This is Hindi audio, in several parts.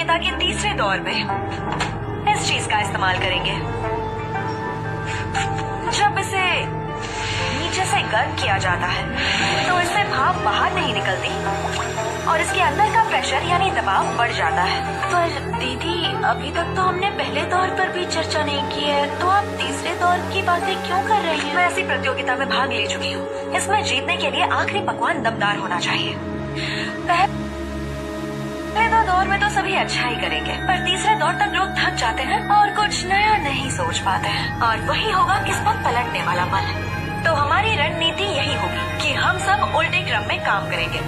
प्रतियोगिता के तीसरे दौर में इस चीज का इस्तेमाल करेंगे। जब इसे नीचे से गर्म किया जाता है तो इससे भाप बाहर नहीं निकलती और इसके अंदर का प्रेशर यानी दबाव बढ़ जाता है। पर दीदी, अभी तक तो हमने पहले दौर पर भी चर्चा नहीं की है, तो आप तीसरे दौर की बातें क्यों कर रही हैं? मैं ऐसी प्रतियोगिता में भाग ले चुकी हूँ। इसमें जीतने के लिए आखिरी पकवान दमदार होना चाहिए। पहले दो दौर में तो सभी अच्छा ही करेंगे, पर तीसरे दौर तक लोग थक जाते हैं और कुछ नया नहीं सोच पाते हैं, और वही होगा किस्मत पलटने वाला पल। तो हमारी रणनीति यही होगी कि हम सब उल्टे क्रम में काम करेंगे।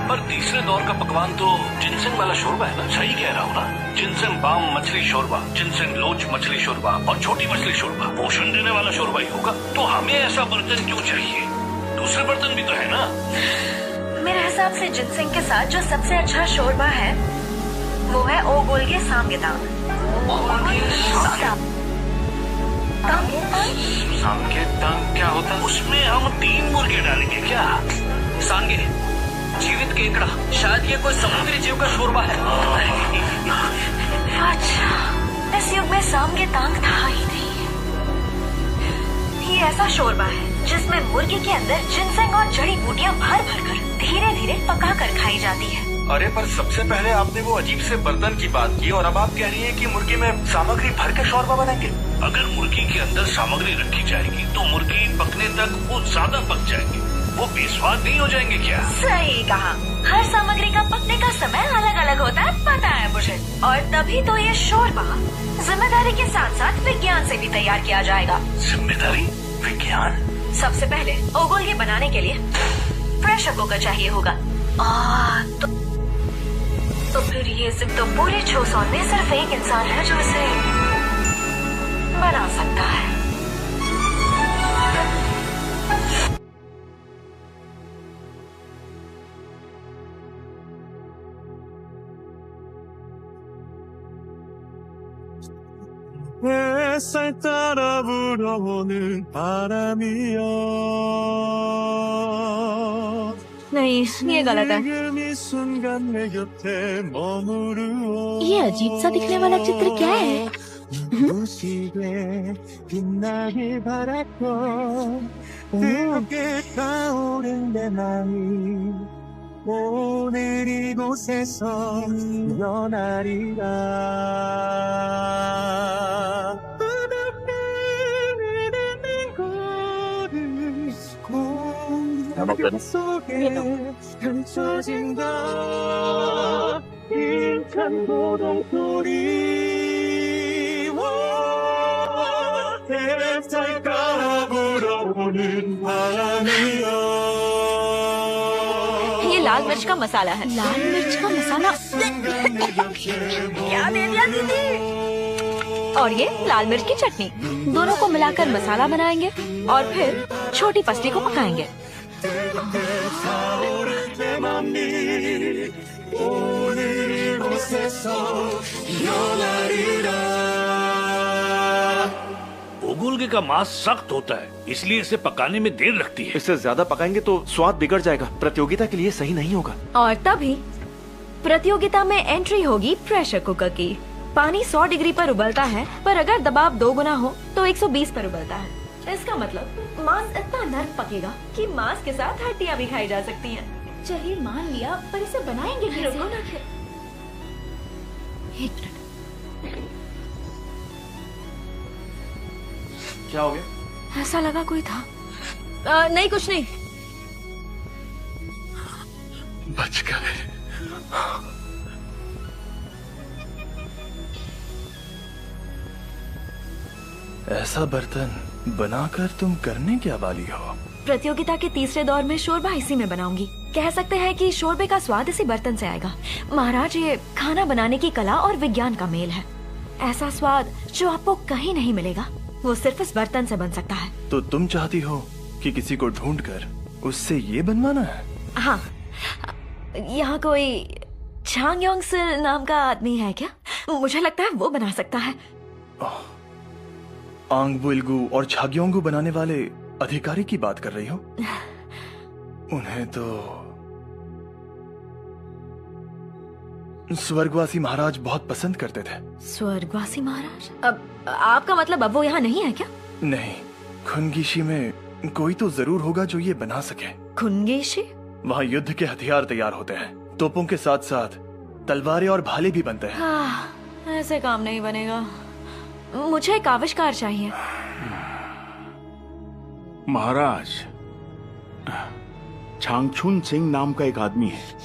पर तीसरे दौर का पकवान तो जिनसेंग वाला शोरबा है ना? सही कह रहा हूँ ना? जिनसेंग बाम मछली शोरबा, जिनसेंग लोच मछली शोरबा और छोटी मछली शोरबा, पोषण देने वाला शोरबा ही होगा। तो हमें ऐसा बर्तन क्यों चाहिए? दूसरे बर्तन भी तो है ना? मेरे हिसाब से जिनसेंग के साथ जो सबसे अच्छा शोरबा है वो है ओगोल्गे सामगेतांग। सामगेतांग क्या होता है? उसमें हम 3 मुर्गे डालेंगे क्या? सांगे, जीवित केकड़ा, शायद ये कोई समुद्री जीव का शोरबा है। अच्छा, इस युग में सामगेतांग था ही नहीं। ये ऐसा शोरबा है जिसमें मुर्गे के अंदर जिनसेंग और जड़ी बूटियां भर भर कर धीरे धीरे पका कर खाई जाती है। अरे पर सबसे पहले आपने वो अजीब से बर्तन की बात की और अब आप कह रही हैं कि मुर्गी में सामग्री भर के शोरबा बनाएंगे। अगर मुर्गी के अंदर सामग्री रखी जाएगी तो मुर्गी पकने तक वो ज्यादा पक जाएगी, वो बेस्वाद नहीं हो जाएंगे क्या? सही कहा। हर सामग्री का पकने का समय अलग अलग होता है, पता है मुझे। और तभी तो ये शोरबा जिम्मेदारी के साथ साथ विज्ञान से भी तैयार किया जाएगा। जिम्मेदारी? विज्ञान? सबसे पहले ओगोल्गे बनाने के लिए प्रेशर कुकर चाहिए होगा। तो फिर ये सिर्फ तो पूरे चोसौन में सिर्फ एक इंसान है जो इसे बना सकता है। 햇살 따라 불어오는 바람이여 नहीं, ये गलत है। 지금 이 순간 내 곁에 머무르오 ये अजीब सा दिखने वाला चित्र क्या है? 눈부시게 빛나길 바랐고 뜨겁게 타오른 내 맘이 오늘 이곳에서 변하리라 공기 속에 펼쳐진다 힘찬 고동소리 햇살 따라 불어오는 바람이여 ये लाल मिर्च का मसाला है। लाल मिर्च का मसाला? क्या दे दिया दीदी? और ये लाल मिर्च की चटनी। दोनों को मिलाकर मसाला बनाएंगे और फिर छोटी पसली को पकाएंगे। ओगोल्गे का मांस सख्त होता है, इसलिए इसे पकाने में देर लगती है। इससे ज्यादा पकाएंगे तो स्वाद बिगड़ जाएगा, प्रतियोगिता के लिए सही नहीं होगा। और तभी प्रतियोगिता में एंट्री होगी प्रेशर कुकर की। पानी 100 डिग्री पर उबलता है, पर अगर दबाव 2 गुना हो तो 120 पर उबलता है। इसका मतलब मांस इतना नरम पकेगा कि मांस के साथ हड्डियां भी खाई जा सकती हैं। चलिए मान लिया, पर इसे बनाएंगे कैसे? रुको ना फिर। एक मिनट। क्या हो गया? ऐसा लगा कोई था। नहीं, कुछ नहीं। बच गए। ऐसा बर्तन बनाकर तुम करने क्या वाली हो? प्रतियोगिता के तीसरे दौर में शोरबा इसी में बनाऊंगी। कह सकते हैं कि शोरबे का स्वाद इसी बर्तन से आएगा। महाराज, ये खाना बनाने की कला और विज्ञान का मेल है। ऐसा स्वाद जो आपको कहीं नहीं मिलेगा, वो सिर्फ इस बर्तन से बन सकता है। तो तुम चाहती हो कि किसी को ढूंढकर उससे ये बनवाना है? हाँ, यहाँ कोई छांगयोंग सिल नाम का आदमी है क्या? मुझे लगता है वो बना सकता है। आंगबुइल्गू और छाग्योंगू बनाने वाले अधिकारी की बात कर रही हो? उन्हें तो स्वर्गवासी महाराज बहुत पसंद करते थे। स्वर्गवासी महाराज? अब आपका मतलब अब वो यहाँ नहीं है क्या? नहीं, खुनगिशी में कोई तो जरूर होगा जो ये बना सके। खुनगिशी? वहाँ युद्ध के हथियार तैयार होते हैं, तोपों के साथ साथ तलवारें और भाले भी बनते हैं। ऐसे काम नहीं बनेगा, मुझे एक आविष्कार चाहिए। महाराज, छांगछुन सिंह नाम का एक आदमी है।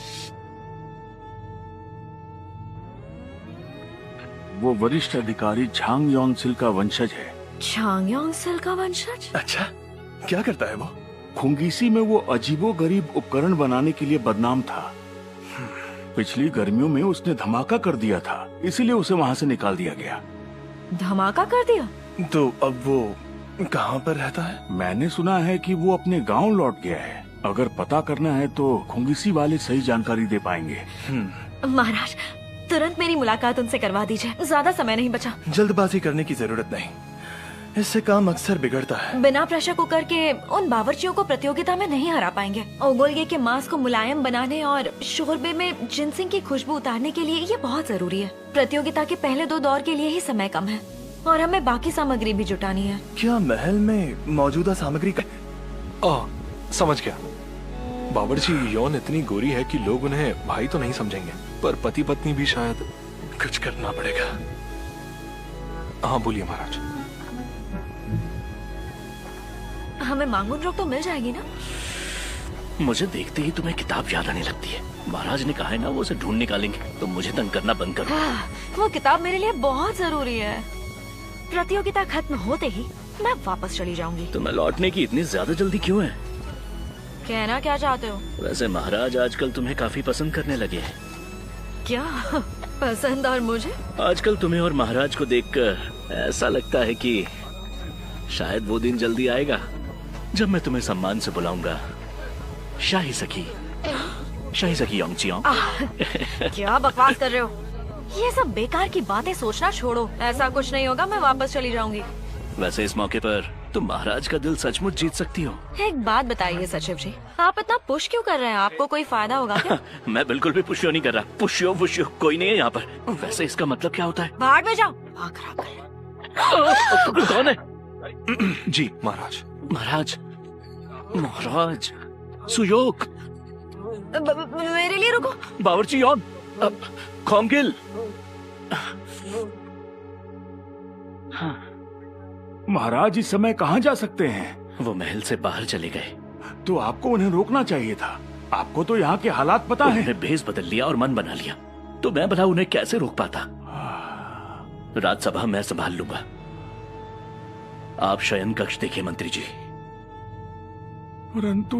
वो वरिष्ठ अधिकारी झांग योंगसिल का वंशज है। झांग योंगसिल का वंशज? अच्छा, क्या करता है वो? खुंगीसी में वो अजीबोगरीब उपकरण बनाने के लिए बदनाम था। पिछली गर्मियों में उसने धमाका कर दिया था, इसीलिए उसे वहाँ से निकाल दिया गया। धमाका कर दिया? तो अब वो कहाँ पर रहता है? मैंने सुना है कि वो अपने गांव लौट गया है। अगर पता करना है तो खुंगीसी वाले सही जानकारी दे पाएंगे। महाराज, तुरंत मेरी मुलाकात उनसे करवा दीजिए, ज्यादा समय नहीं बचा। जल्दबाजी करने की जरूरत नहीं, इससे काम अक्सर बिगड़ता है। बिना प्रेशर कुकर के उन बावर्चियों को प्रतियोगिता में नहीं हरा पाएंगे। ओगोलगे के मांस को मुलायम बनाने और शोरबे में जिनसिंग की खुशबू उतारने के लिए ये बहुत जरूरी है। प्रतियोगिता के पहले 2 दौर के लिए ही समय कम है और हमें बाकी सामग्री भी जुटानी है। क्या महल में मौजूदा सामग्री का? समझ गया। बावर्ची यौन इतनी गोरी है कि लोग उन्हें भाई तो नहीं समझेंगे, पर पति पत्नी भी शायद। कुछ करना पड़ेगा। हाँ बोलिए महाराज। हमें मांगुन रोक तो मिल जाएगी ना? मुझे देखते ही तुम्हें किताब याद आने लगती है। महाराज ने कहा है ना वो उसे ढूंढ निकालेंगे, तो मुझे तंग करना बंद करो। वो किताब मेरे लिए बहुत जरूरी है। प्रतियोगिता खत्म होते ही मैं वापस चली जाऊंगी। तुम्हें लौटने की इतनी ज्यादा जल्दी क्यों है? कहना क्या चाहते हो? वैसे महाराज आजकल तुम्हें काफी पसंद करने लगे हैं। क्या पसंद? और मुझे? आजकल तुम्हें और महाराज को देखकर ऐसा लगता है कि शायद वो दिन जल्दी आएगा जब मैं तुम्हें सम्मान से बुलाऊंगा, शाही सखी योंगचियोंग। क्या बकवास कर रहे हो? ये सब बेकार की बातें सोचना छोड़ो। ऐसा कुछ नहीं होगा, मैं वापस चली जाऊंगी। वैसे इस मौके पर तुम महाराज का दिल सचमुच जीत सकती हो। एक बात बताइए सचिव जी, आप इतना पुश क्यों कर रहे हैं? आपको कोई फायदा होगा क्या? मैं बिल्कुल भी पुशियो नहीं कर रहा। पुशियो कोई नहीं है यहाँ पर। वैसे इसका मतलब क्या होता है? भाड़ में जाओ। कौन है? जी महाराज। महाराज सुयोग। मेरे लिए रुको। बावर्ची यौन, खोंगिल। महाराज इस समय कहाँ जा सकते हैं? वो महल से बाहर चले गए। तो आपको उन्हें रोकना चाहिए था। आपको तो यहाँ के हालात पता है। उन्होंने भेष बदल लिया और मन बना लिया, तो मैं भला उन्हें कैसे रोक पाता? राजसभा मैं संभाल लूंगा। आप शयन कक्ष देखिए मंत्री जी। परंतु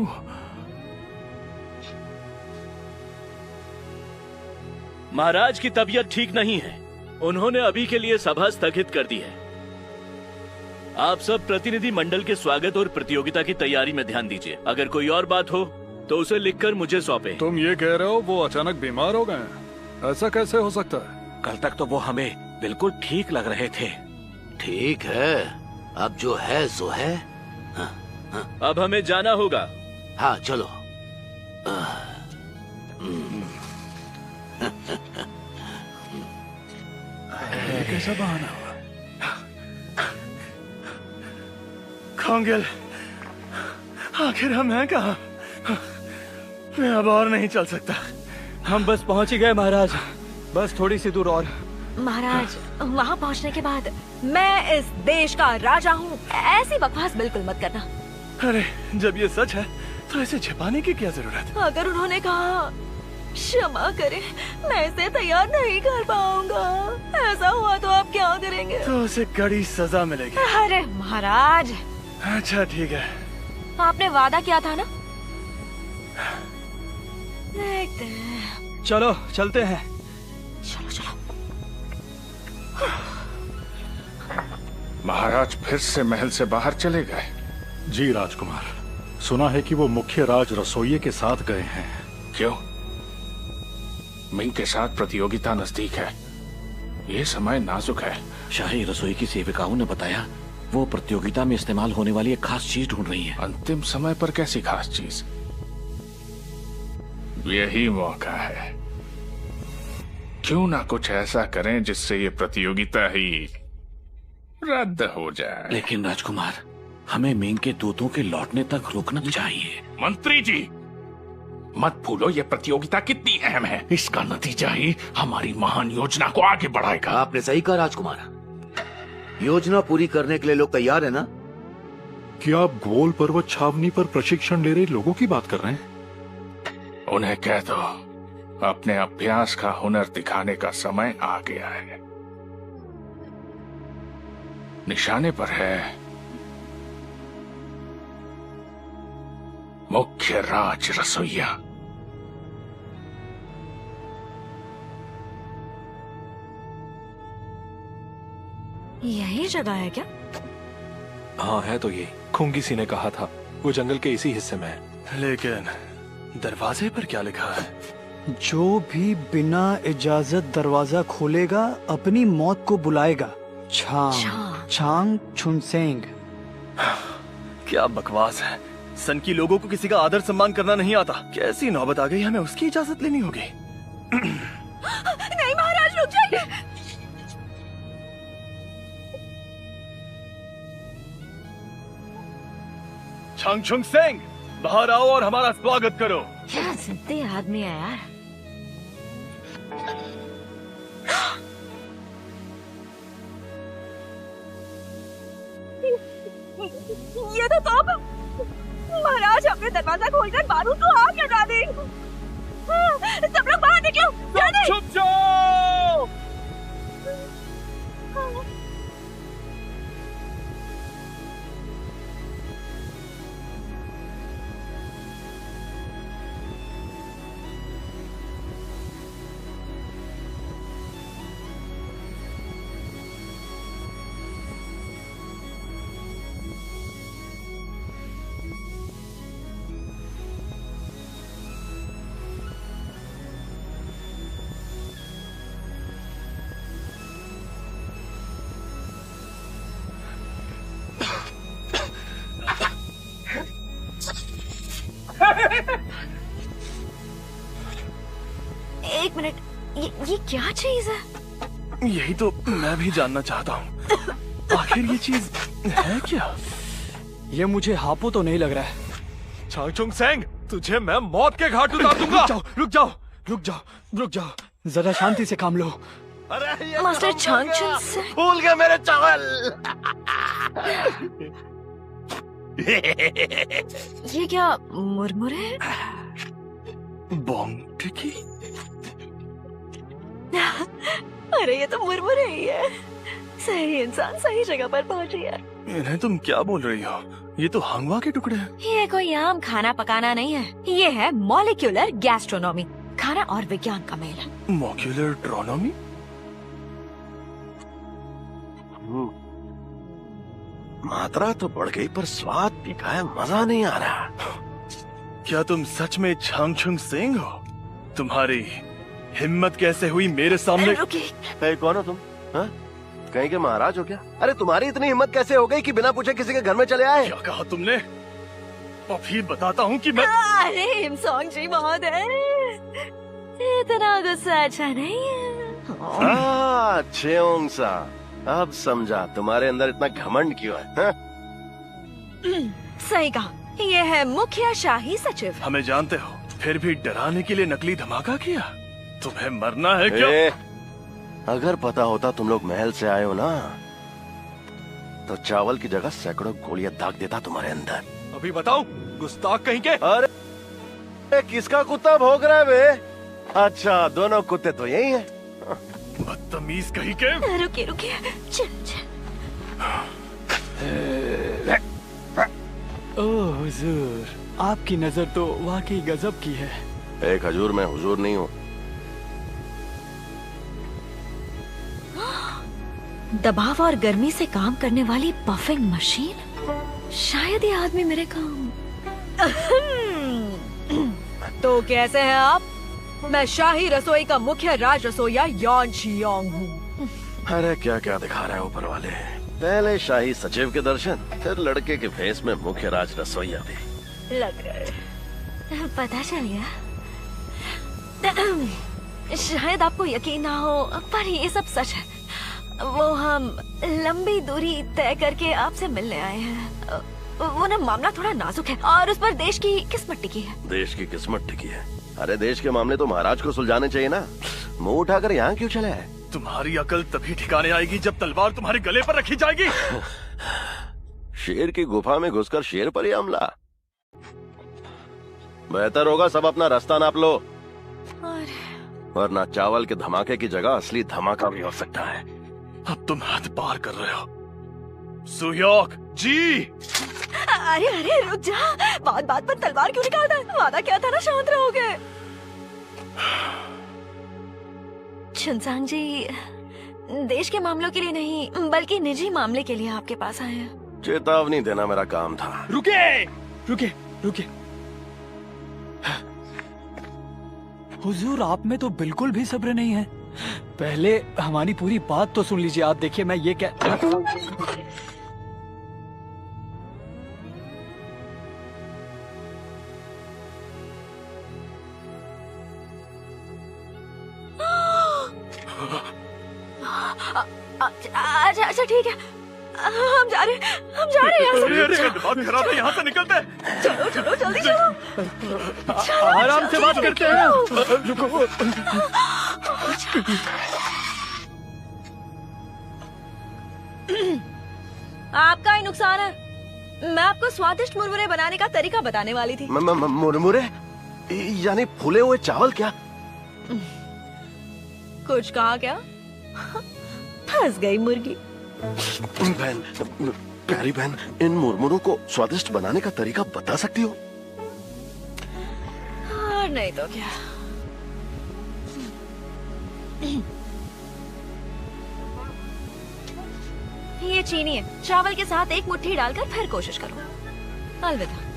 महाराज की तबीयत ठीक नहीं है, उन्होंने अभी के लिए सभा स्थगित कर दी है। आप सब प्रतिनिधि मंडल के स्वागत और प्रतियोगिता की तैयारी में ध्यान दीजिए। अगर कोई और बात हो तो उसे लिखकर मुझे सौंपे। तुम ये कह रहे हो वो अचानक बीमार हो गए? ऐसा कैसे हो सकता है? कल तक तो वो हमें बिल्कुल ठीक लग रहे थे। ठीक है, अब जो है सो है। अब हमें जाना होगा। हाँ चलो। कैसा बहाना हुआ? खोंगिल, आखिर हम हैं कहाँ? मैं अब और नहीं चल सकता। हम बस पहुंच ही गए महाराज, बस थोड़ी सी दूर और। महाराज, वहाँ पहुँचने के बाद मैं इस देश का राजा हूँ, ऐसी बकवास बिल्कुल मत करना। अरे जब ये सच है तो इसे छिपाने की क्या जरूरत? अगर उन्होंने कहा क्षमा करें, मैं इसे तैयार नहीं कर पाऊंगा, ऐसा हुआ तो आप क्या करेंगे? तो उसे कड़ी सजा मिलेगी। अरे महाराज। अच्छा ठीक है, आपने वादा किया था ना। देखते हैं। चलो चलते हैं। चलो चलो। महाराज फिर से महल से बाहर चले गए। जी राजकुमार, सुना है कि वो मुख्य राज रसोइये के साथ गए हैं। क्यों? मिंग के साथ प्रतियोगिता नजदीक है, ये समय नाजुक है। शाही रसोई की सेविकाओं ने बताया वो प्रतियोगिता में इस्तेमाल होने वाली एक खास चीज ढूंढ रही है। अंतिम समय पर कैसी खास चीज? यही मौका है। क्यों ना कुछ ऐसा करें जिससे ये प्रतियोगिता ही रद्द हो जाए। लेकिन राजकुमार, हमें मिंग के दूतों के लौटने तक रुकना चाहिए। मंत्री जी, मत भूलो ये प्रतियोगिता कितनी अहम है। इसका नतीजा ही हमारी महान योजना को आगे बढ़ाएगा। आपने सही कहा राजकुमार। योजना पूरी करने के लिए लोग तैयार है ना? क्या आप गोल पर्वत छावनी पर प्रशिक्षण ले रहे लोगों की बात कर रहे हैं? उन्हें कह दो अपने अभ्यास का हुनर दिखाने का समय आ गया है। निशाने पर है मुख्य राज रसोइया। यही जगह है क्या? हाँ है तो ये। खुंगिसी ने कहा था वो जंगल के इसी हिस्से में है। लेकिन दरवाजे पर क्या लिखा है? जो भी बिना इजाजत दरवाजा खोलेगा अपनी मौत को बुलाएगा। छांग छुनसेंग। क्या बकवास है। सन की लोगों को किसी का आदर सम्मान करना नहीं आता। कैसी नौबत आ गई, हमें उसकी इजाजत लेनी होगी। नहीं महाराज, रुक जाइए। छांग छुनसेंग, बाहर आओ और हमारा स्वागत करो। क्या जिद्दी आदमी है यार। ये तो तोप। महाराज, अपने दरवाजा खोलकर बारूद को आग लगा दी। सब लोग बाहर निकलो, जल्दी। चुप जाओ। एक मिनट, ये क्या चीज है? यही तो मैं भी जानना चाहता हूँ। आखिर ये चीज है क्या? ये मुझे हापू तो नहीं लग रहा है। छांग छुनसेंग, तुझे मैं मौत के घाट उतार दूंगा। रुक जाओ, जरा शांति से काम लो। मास्टर छांग छुनसेंग। भूल गए मेरे चावल। ये क्या मुरमुरे है? बॉन्ग टिकी। अरे ये तो मुरमुरे ही है। सही इंसान सही जगह पर पहुंची है। इन्हें तुम क्या बोल रही हो? ये तो हंगवा के टुकड़े हैं। ये कोई आम खाना पकाना नहीं है। ये है मॉलिक्यूलर गैस्ट्रोनॉमी, खाना और विज्ञान का मेल। मॉलिक्यूलर ट्रोनॉमी? मात्रा तो बढ़ गई पर स्वाद फीका है, मजा नहीं आ रहा। क्या तुम सच में छांग छुनसेंग हो? तुम्हारी हिम्मत कैसे हुई मेरे सामने? रुकिए, कौन हो तुम? हाँ? कहीं के महाराज हो क्या? अरे तुम्हारी इतनी हिम्मत कैसे हो गई कि बिना पूछे किसी के घर में चले आए? क्या कहा तुमने? अभी बताता हूँ कि मैं। अरे हिमसोंग जी महोदय, इतना गुस्सा अच्छा नहीं है। हाँ, छेओंगसा, अब समझा तुम्हारे अंदर इतना घमंड क्यों है। हाँ? सही कहा, ये है मुखिया शाही सचिव। हमें जानते हो, फिर भी डराने के लिए नकली धमाका किया। तुम्हें मरना है क्या? अगर पता होता तुम लोग महल से आए हो ना, तो चावल की जगह सैकड़ों गोलियां दाग देता तुम्हारे अंदर। अभी बताओ, गुस्ताख कहीं के। अरे किसका कुत्ता भौंक रहा है बे? अच्छा, दोनों कुत्ते तो यही हैं। बदतमीज कहीं के। रुकिए रुकिए, चल चल। ओह हुजूर, आपकी नजर तो वाकई गजब की है। एक हजूर, मैं हुजूर नहीं हूँ। दबाव और गर्मी से काम करने वाली पफिंग मशीन। शायद ये आदमी मेरे काम। तो कैसे हैं आप? मैं शाही रसोई का मुख्य राज रसोइया यान शियोंग हूँ। अरे क्या क्या दिखा रहा है ऊपर वाले। पहले शाही सचिव के दर्शन, फिर लड़के के भेस में मुख्य राज रसोइया भी। लग रहा है। पता चल गया। शायद आपको यकीन ना हो, पर ये सब सच है। वो हम लंबी दूरी तय करके आपसे मिलने आए हैं। वो ना मामला थोड़ा नाजुक है और उस पर देश की किस्मत टिकी है। देश की किस्मत टिकी है? अरे देश के मामले तो महाराज को सुलझाने चाहिए ना, मुंह उठाकर यहाँ क्यों चले आए? तुम्हारी अकल तभी ठिकाने आएगी जब तलवार तुम्हारे गले पर रखी जाएगी। शेर की गुफा में घुसकर शेर पर ही हमला। बेहतर होगा सब अपना रास्ता नाप लो, वरना चावल के धमाके की जगह असली धमाका भी हो सकता है। अब तुम हद पार कर रहे हो सुयोक जी। अरे अरे रुक जा, बात बात पर तलवार क्यों निकालता है? वादा क्या था ना, शांत रहोगे। छुनसांग जी देश के मामलों के लिए नहीं बल्कि निजी मामले के लिए आपके पास आए हैं। चेतावनी देना मेरा काम था। रुके रुके रुके। हुजूर आप में तो बिल्कुल भी सब्र नहीं है। पहले हमारी पूरी बात तो सुन लीजिए। आप देखिए मैं ये क्या अच्छा ठीक है, हम जा रहे हैं यहाँ से। दिमाग खराब है, यहाँ से निकलते हैं। चलो चलो जल्दी चलो। आराम से बात करते हैं। रुको। आपका ही नुकसान है। मैं आपको स्वादिष्ट मुरमुरे बनाने का तरीका बताने वाली थी। मुरमुरे यानी फूले हुए चावल? क्या कुछ कहा क्या? फंस गई मुर्गी। बहन, प्यारी बहन, इन मुरमुरों को स्वादिष्ट बनाने का तरीका बता सकती हो? और नहीं तो क्या। ये चीनी है, चावल के साथ एक मुट्ठी डालकर फिर कोशिश करो। अलविदा।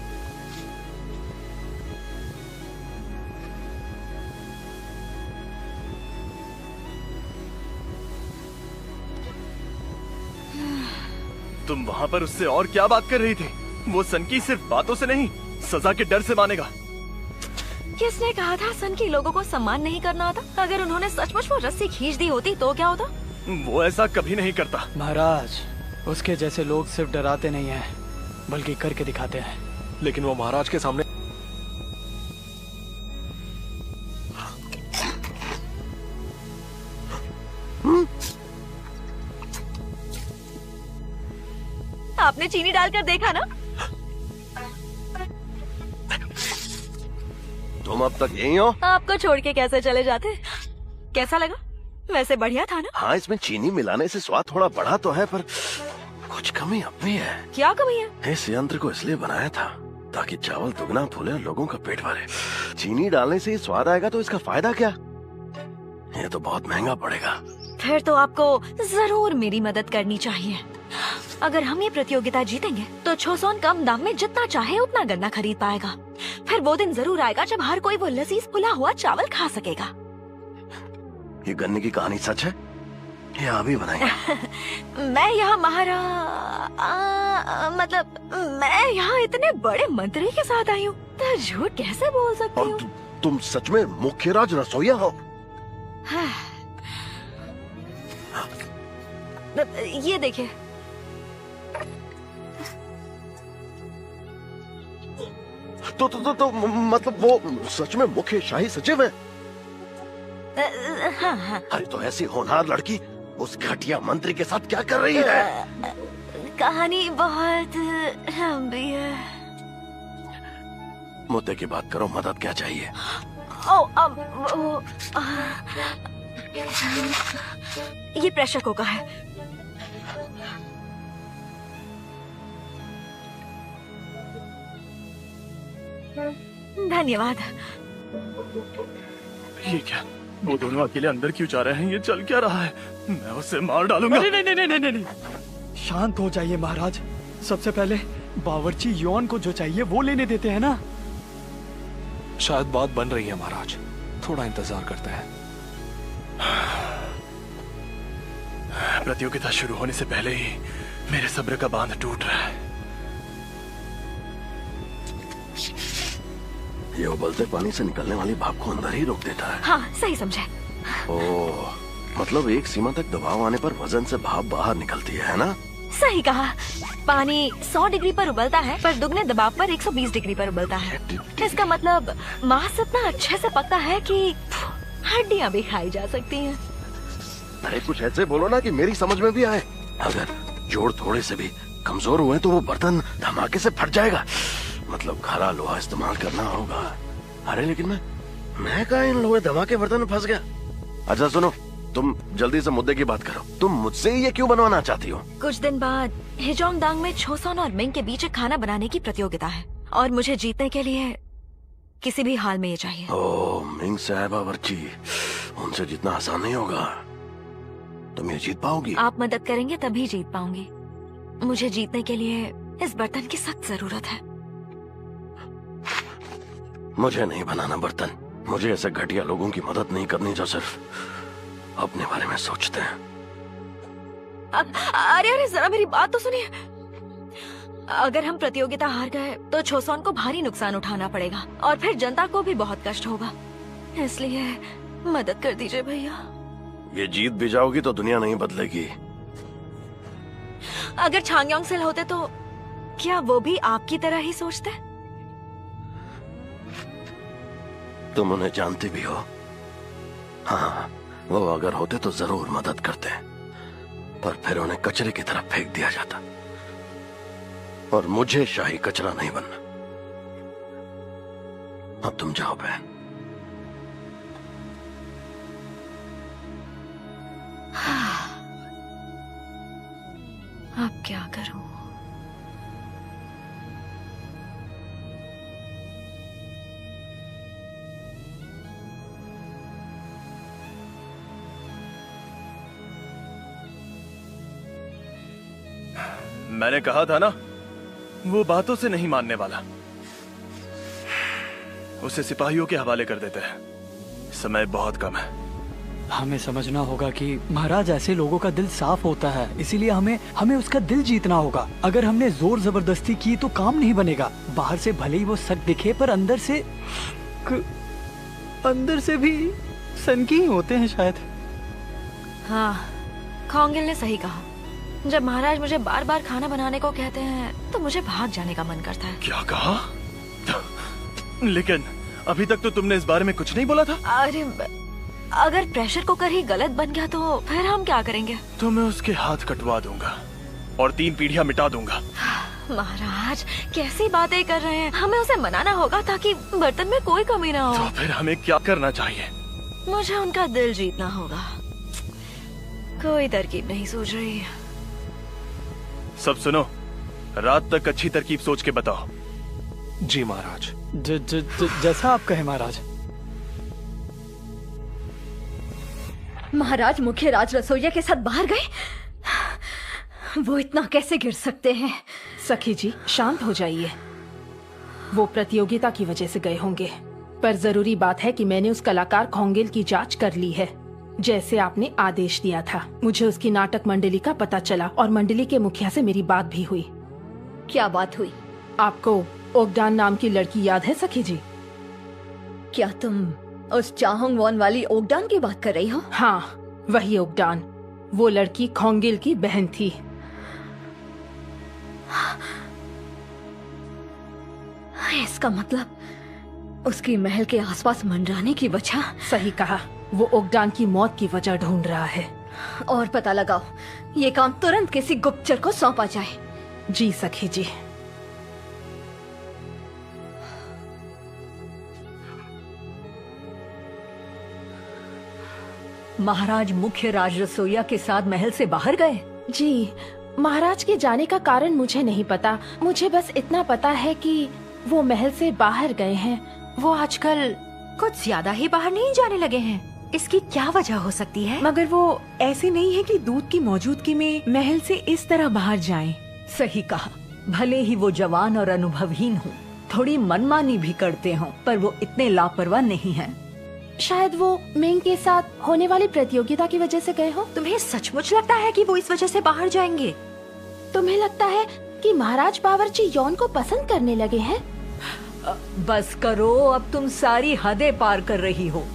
तुम वहाँ पर उससे और क्या बात कर रही थी? वो सनकी सिर्फ बातों से नहीं, सजा के डर से मानेगा। किसने कहा था सन की लोगों को सम्मान नहीं करना आता? अगर उन्होंने सचमुच वो रस्सी खींच दी होती तो क्या होता? वो ऐसा कभी नहीं करता। महाराज उसके जैसे लोग सिर्फ डराते नहीं हैं बल्कि करके दिखाते हैं। लेकिन वो महाराज के सामने आपने चीनी डालकर देखा ना? तुम अब तक यही हो? आपको छोड़ के कैसे चले जाते? कैसा लगा? वैसे बढ़िया था ना? हाँ, इसमें चीनी मिलाने से स्वाद थोड़ा बढ़ा तो है, पर कुछ कमी अब भी है। क्या कमी है? इस यंत्र को इसलिए बनाया था ताकि चावल दुगना फूले और लोगों का पेट भरे। चीनी डालने से ही स्वाद आएगा तो इसका फायदा क्या? ये तो बहुत महंगा पड़ेगा। फिर तो आपको जरूर मेरी मदद करनी चाहिए। अगर हम ये प्रतियोगिता जीतेंगे तो छोसोन कम दाम में जितना चाहे उतना गन्ना खरीद पाएगा। फिर वो दिन जरूर आएगा जब हर कोई वो लजीज फुला हुआ चावल खा सकेगा। ये गन्ने की कहानी सच है या अभी बनाएंगे? मैं यहाँ मतलब मैं यहाँ इतने बड़े मंत्री के साथ आई हूँ, तो झूठ कैसे बोल सकती हूँ? तुम सच में मुख्य राज रसोइया हो? ये देखिए। तो मतलब वो सच में मुख्य शाही सचिव है? हाँ। अरे तो ऐसी होनहार लड़की उस घटिया मंत्री के साथ क्या कर रही है? कहानी बहुत लंबी है। मुद्दे की बात करो, मदद क्या चाहिए? ये प्रेशर कुकर है। धन्यवाद। ये क्या? वो दोनों अकेले अंदर क्यों जा रहे हैं? ये चल क्या रहा है? मैं उसे मार डालूंगा। नहीं। शांत हो जाइए महाराज। सबसे पहले बावर्ची योन को जो चाहिए वो लेने देते हैं ना। शायद बात बन रही है महाराज, थोड़ा इंतजार करते हैं। प्रतियोगिता शुरू होने से पहले ही मेरे सब्र का बांध टूट रहा है। ये उबलते पानी से निकलने वाली भाप को अंदर ही रोक देता है। हाँ सही समझे। ओह, मतलब एक सीमा तक दबाव आने पर वजन से भाप बाहर निकलती है ना? सही कहा। पानी 100 डिग्री पर उबलता है, पर दुगने दबाव पर 120 डिग्री पर उबलता है। इसका मतलब मांस इतना अच्छे से पकता है कि हड्डियां भी खाई जा सकती हैं। अरे कुछ ऐसे बोलो ना कि मेरी समझ में भी आए। अगर जोड़ थोड़े से भी कमजोर हुए तो वो बर्तन धमाके से फट जाएगा। मतलब खरा लोहा इस्तेमाल करना होगा। अरे लेकिन मैं कहा इन लोहे धमाके बर्तन में फंस गया। अच्छा सुनो, तुम जल्दी से मुद्दे की बात करो। तुम मुझसे ये क्यों बनवाना चाहती हो? कुछ दिन बाद हेजोंगदांग में छोसन और मिंग के बीच एक खाना बनाने की प्रतियोगिता है और मुझे जीतने के लिए किसी भी हाल में ये चाहिए। ओह मिंग साहबा वर्ची, उनसे जीतना आसान नहीं होगा। तुम ये जीत पाओगी? आप मदद करेंगे तभी जीत पाऊंगी। मुझे जीतने के लिए इस बर्तन की सख्त जरूरत है। मुझे नहीं बनाना बर्तन। मुझे ऐसे घटिया लोगों की मदद नहीं करनी जो सिर्फ अपने बारे में सोचते हैं। अरे अरे जरा मेरी बात तो सुनिए। अगर हम प्रतियोगिता हार गए तो छोसन को भारी नुकसान उठाना पड़ेगा और फिर जनता को भी बहुत कष्ट होगा। इसलिए मदद कर दीजिए भैया। ये जीत भी जाओगी तो दुनिया नहीं बदलेगी। अगर छांगयोंगसेल होते तो क्या वो भी आपकी तरह ही सोचते? तुम उन्हें जानती भी हो। हाँ, वो अगर होते तो जरूर मदद करते, पर फिर उन्हें कचरे की तरफ फेंक दिया जाता। और मुझे शाही कचरा नहीं बनना। अब तुम जाओ बहन। अब क्या करूं? मैंने कहा था ना, वो बातों से नहीं मानने वाला। उसे सिपाहियों के हवाले कर देते हैं। समय बहुत कम है। हमें समझना होगा कि महाराज ऐसे लोगों का दिल साफ होता है, इसीलिए हमें उसका दिल जीतना होगा। अगर हमने जोर जबरदस्ती की तो काम नहीं बनेगा। बाहर से भले ही वो सख्त दिखे, पर अंदर से भी सनकी ही होते हैं शायद। हाँ, खोंगिल ने सही कहा। जब महाराज मुझे बार बार खाना बनाने को कहते हैं तो मुझे भाग जाने का मन करता है। क्या कहा? लेकिन अभी तक तो तुमने इस बारे में कुछ नहीं बोला था। अरे अगर प्रेशर कुकर ही गलत बन गया तो फिर हम क्या करेंगे? तो मैं उसके हाथ कटवा दूंगा और 3 पीढ़ियां मिटा दूंगा। महाराज कैसी बातें कर रहे हैं? हमें उसे मनाना होगा ताकि बर्तन में कोई कमी ना हो। तो फिर हमें क्या करना चाहिए? मुझे उनका दिल जीतना होगा। कोई तरकीब नहीं सूझ रही। सब सुनो, रात तक अच्छी तरकीब सोच के बताओ। जी महाराज। जैसा आप कहें महाराज। महाराज मुख्य राज रसोइया के साथ बाहर गए? वो इतना कैसे गिर सकते हैं? सखी जी शांत हो जाइए। वो प्रतियोगिता की वजह से गए होंगे, पर जरूरी बात है कि मैंने उस कलाकार खोंगिल की जांच कर ली है, जैसे आपने आदेश दिया था। मुझे उसकी नाटक मंडली का पता चला और मंडली के मुखिया से मेरी बात भी हुई। क्या बात हुई? आपको ओगडान नाम की लड़की याद है सखी जी? क्या तुम उस चाहोंग वॉन वाली ओगडान की बात कर रही हो? हाँ, वही ओगडान। वो लड़की खोंगिल की बहन थी। इसका मतलब उसकी महल के आसपास मंडराने की वजह? सही कहा। वो ओगडान की मौत की वजह ढूंढ रहा है। और पता लगाओ, ये काम तुरंत किसी गुप्तचर को सौंपा जाए। जी सखी जी। महाराज मुख्य राज रसोइया के साथ महल से बाहर गए? जी, महाराज के जाने का कारण मुझे नहीं पता। मुझे बस इतना पता है कि वो महल से बाहर गए हैं। वो आजकल कुछ ज्यादा ही बाहर नहीं जाने लगे हैं। इसकी क्या वजह हो सकती है? मगर वो ऐसे नहीं है कि दूध की मौजूदगी में महल से इस तरह बाहर जाएं। सही कहा। भले ही वो जवान और अनुभवहीन हो, थोड़ी मनमानी भी करते हों, पर वो इतने लापरवाह नहीं हैं। शायद वो मिंग के साथ होने वाली प्रतियोगिता की वजह से गए हो। तुम्हें सचमुच लगता है कि वो इस वजह से बाहर जाएंगे? तुम्हें लगता है कि महाराज बावर्ची यौन को पसंद करने लगे हैं? बस करो, अब तुम सारी हदें पार कर रही हो।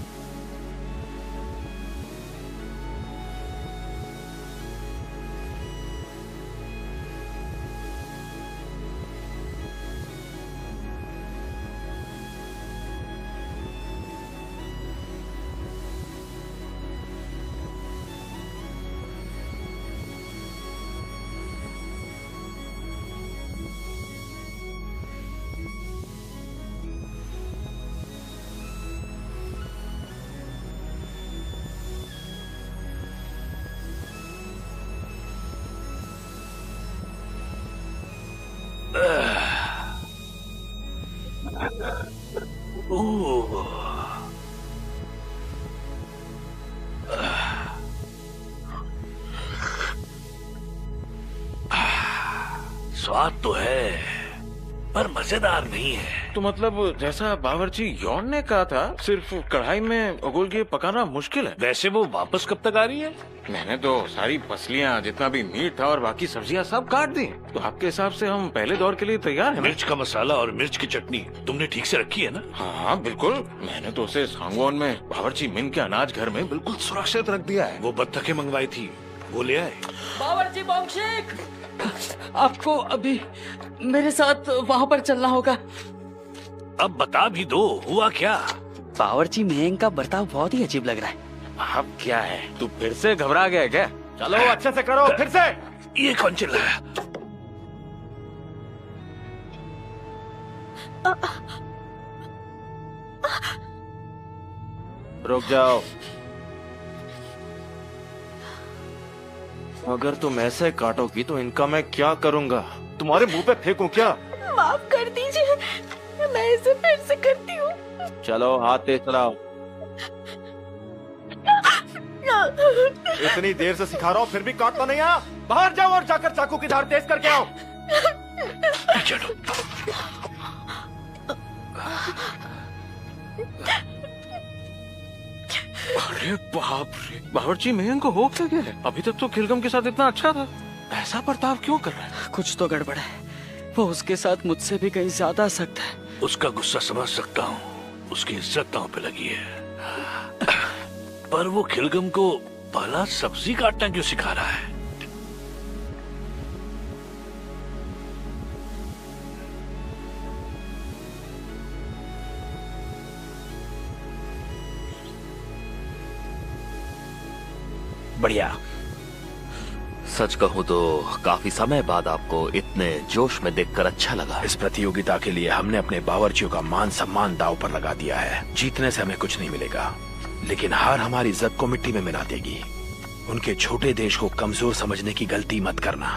स्वाद तो है पर मजेदार नहीं है। तो मतलब जैसा बावर्ची यौन ने कहा था, सिर्फ कढ़ाई में उगलगे पकाना मुश्किल है। वैसे वो वापस कब तक आ रही है? मैंने तो सारी फसलियाँ, जितना भी मीट था और बाकी सब्जियाँ सब काट दी। तो आपके हिसाब से हम पहले दौर के लिए तैयार हैं? मिर्च का मसाला और मिर्च की चटनी तुमने ठीक से रखी है ना? हाँ बिल्कुल, मैंने तो उसे सांगवान में बावर्ची मिन के अनाज घर में बिल्कुल सुरक्षित रख दिया है। वो बत्तखें मंगवाई थी, वो ले आए? बावर्ची बॉम्बशेक, आपको अभी मेरे साथ वहाँ पर चलना होगा। अब बता भी दो, हुआ क्या? बावर्ची मेंग का बर्ताव बहुत ही अजीब लग रहा है। अब क्या है, तू फिर से घबरा गया क्या? चलो अच्छे से करो, फिर से। ये कौन चिल्लाया? रुक जाओ। अगर तुम ऐसे काटोगी तो इनका मैं क्या करूंगा? तुम्हारे मुंह पे फेंकूं क्या? माफ कर दीजिए, मैं इसे फिर से करती हूँ। चलो हाथ तेज चलाओ। इतनी देर से सिखा रहा हूँ फिर भी काटता नहीं आया। बाहर जाओ और जाकर चाकू की धार तेज करके आओ। चलो। अरे बाप रे, बावर्ची मेहन को हो क्या गया है? अभी तक तो खिलगम के साथ इतना अच्छा था, ऐसा बर्ताव क्यों कर रहा है? कुछ तो गड़बड़ है। वो उसके साथ मुझसे भी कहीं ज्यादा सख्त है। उसका गुस्सा समझ सकता हूँ, उसकी इज्जत दांव पे लगी है। पर वो खिलगम को भला सब्जी काटना क्यों सिखा रहा है? बढ़िया। सच कहूं तो काफी समय बाद आपको इतने जोश में देखकर अच्छा लगा। इस प्रतियोगिता के लिए हमने अपने बावर्चियों का मान सम्मान दांव पर लगा दिया है। जीतने से हमें कुछ नहीं मिलेगा, लेकिन हार हमारी इज्जत को मिट्टी में मिला देगी। उनके छोटे देश को कमजोर समझने की गलती मत करना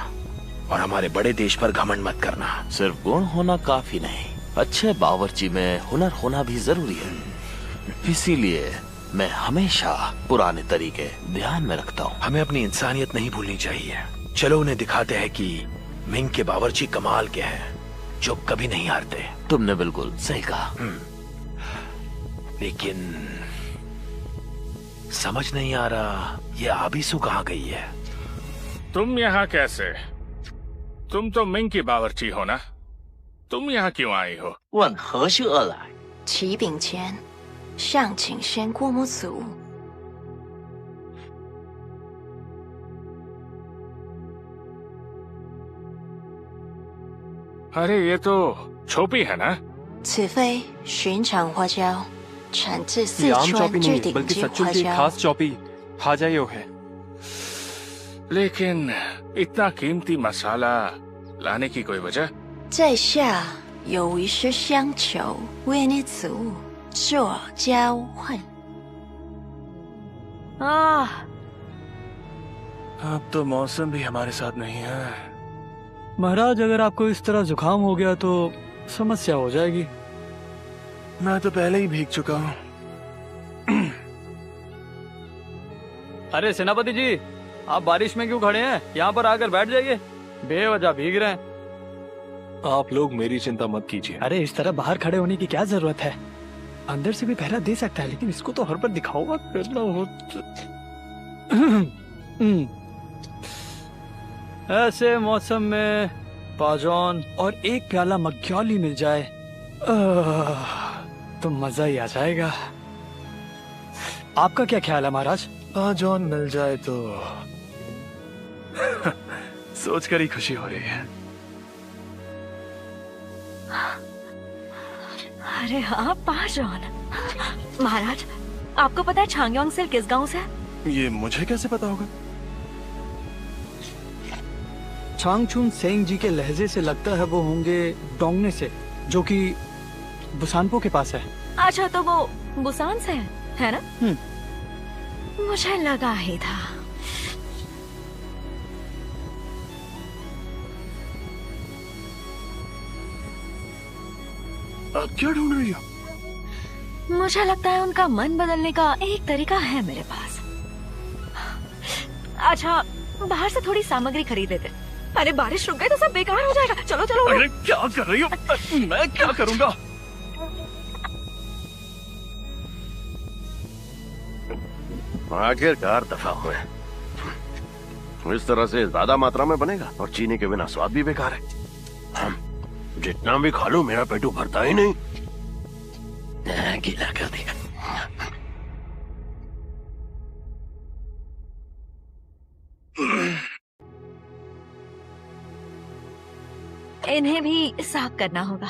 और हमारे बड़े देश पर घमंड मत करना। सिर्फ गुण होना काफी नहीं, अच्छे बावर्ची में हुनर होना भी जरूरी है। इसीलिए मैं हमेशा पुराने तरीके ध्यान में रखता हूँ। हमें अपनी इंसानियत नहीं भूलनी चाहिए। चलो उन्हें दिखाते हैं कि मिंग के बावर्ची कमाल के हैं, जो कभी नहीं हारते। तुमने बिल्कुल सही कहा। लेकिन समझ नहीं आ रहा ये आबिसू कहाँ गई है? तुम यहाँ कैसे? तुम तो मिंग की बावर्ची हो ना? तुम यहाँ क्यों आई हो? 问何事而来？启禀前，上请先过目此物。 अरे ये तो छोपी है ना? 此非寻常花椒，产自四 ये आम 川 चौपी 最 नहीं 顶 बल्कि 级 सच्चू 花 की 椒。 खास चौपी हाजायो है। लेकिन इतना कीमती मसाला लाने की कोई वजह? 在下有一些乡求为你此物做交换。 अब तो मौसम भी हमारे साथ नहीं है। महाराज, अगर आपको इस तरह जुकाम हो गया तो समस्या हो जाएगी। मैं तो पहले ही भीग चुका हूँ। अरे सेनापति जी, आप बारिश में क्यों खड़े हैं? यहाँ पर आकर बैठ जाइए, बेवजह भीग रहे हैं। आप लोग मेरी चिंता मत कीजिए। अरे इस तरह बाहर खड़े होने की क्या जरूरत है? अंदर से भी पहरा दे सकता है, लेकिन इसको तो हर पर दिखावा करना हो। ऐसे मौसम में पाजौन और एक प्याला मक्याली मिल जाए तो मजा ही आ जाएगा। आपका क्या ख्याल है महाराज? पाजौन मिल जाए तो सोचकर ही खुशी हो रही है। अरे हाँ, पाजौन। महाराज, आपको पता है छांगयोंग सेल किस गांव से है? ये मुझे कैसे पता होगा? छांगचुन सेंग जी के लहजे से लगता है वो होंगे डोंगने से, जो कि बुसानपो के पास है। अच्छा, तो वो बुसान से है ना? मुझे लगा ही था। अब क्या ढूंढ रही हो? मुझे लगता है उनका मन बदलने का एक तरीका है मेरे पास। अच्छा, बाहर से थोड़ी सामग्री खरीद लेते, अरे बारिश रुक गई तो सब बेकार हो जाएगा। चलो चलो। अरे क्या कर रही हो? मैं क्या करूंगा? आखिरकार दफा हुए। इस तरह से ज्यादा मात्रा में बनेगा और चीनी के बिना स्वाद भी बेकार है। जितना भी खा लो मेरा पेटू भरता ही नहीं। गीला कर दिया। इन्हें भी साफ करना होगा।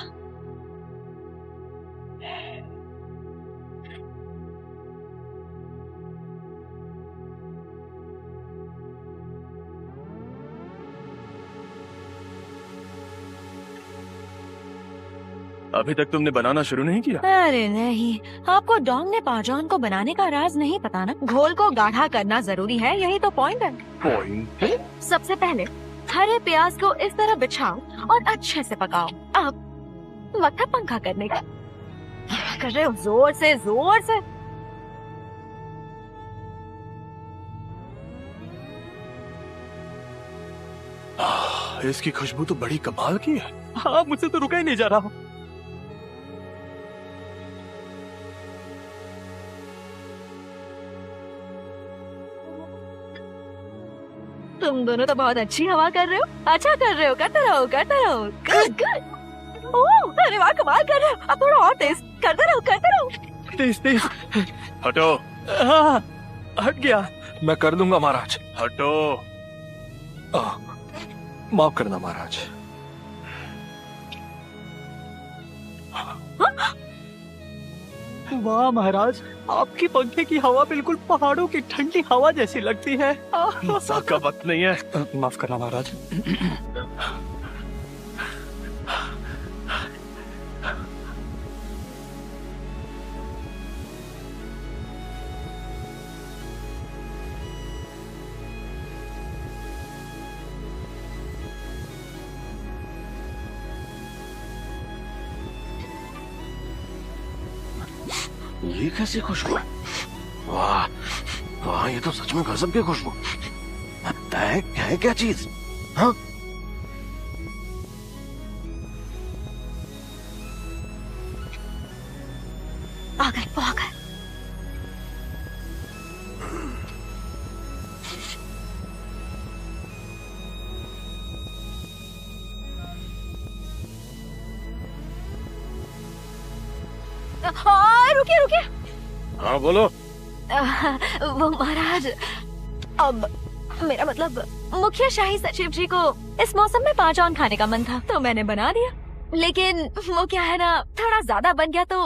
अभी तक तुमने बनाना शुरू नहीं किया? अरे नहीं, आपको डोंग ने पाजौन को बनाने का राज नहीं पता ना। घोल को गाढ़ा करना जरूरी है, यही तो पॉइंट है। पॉइंट? सबसे पहले हरे प्याज को इस तरह बिछाओ और अच्छे से पकाओ। अब वक्त है पंखा करने का। कर रहे हो जोर से जोर से। इसकी खुशबू तो बड़ी कमाल की है। हाँ, मुझसे तो रुका ही नहीं जा रहा। तुम दोनों तो बहुत अच्छी हवा कर रहे हो। अच्छा कर रहे हो, करते रहो करते रहो। Good good. ओह अरे वाह, कमाल कर रहे हो। अब थोड़ा और तेज करते रहो करते रहो। तेज तेज। हटो। हाँ, हट गया। मैं कर दूंगा महाराज। हटो। माफ करना महाराज। वाह महाराज, आपकी पंखे की हवा बिल्कुल पहाड़ों की ठंडी हवा जैसी लगती है। मजाक का वक्त नहीं है। माफ करना महाराज। ये कैसी खुशबू है? वाह वाह, ये तो सच में गजब की खुशबू है। क्या चीज? हाँ, आ गए वो आ गए। रुकिए रुकिए। हाँ बोलो। वो महाराज, अब मेरा मतलब मुखिया शाही सचिव जी को इस मौसम में पाजौन खाने का मन था तो मैंने बना दिया। लेकिन वो क्या है ना, थोड़ा ज्यादा बन गया तो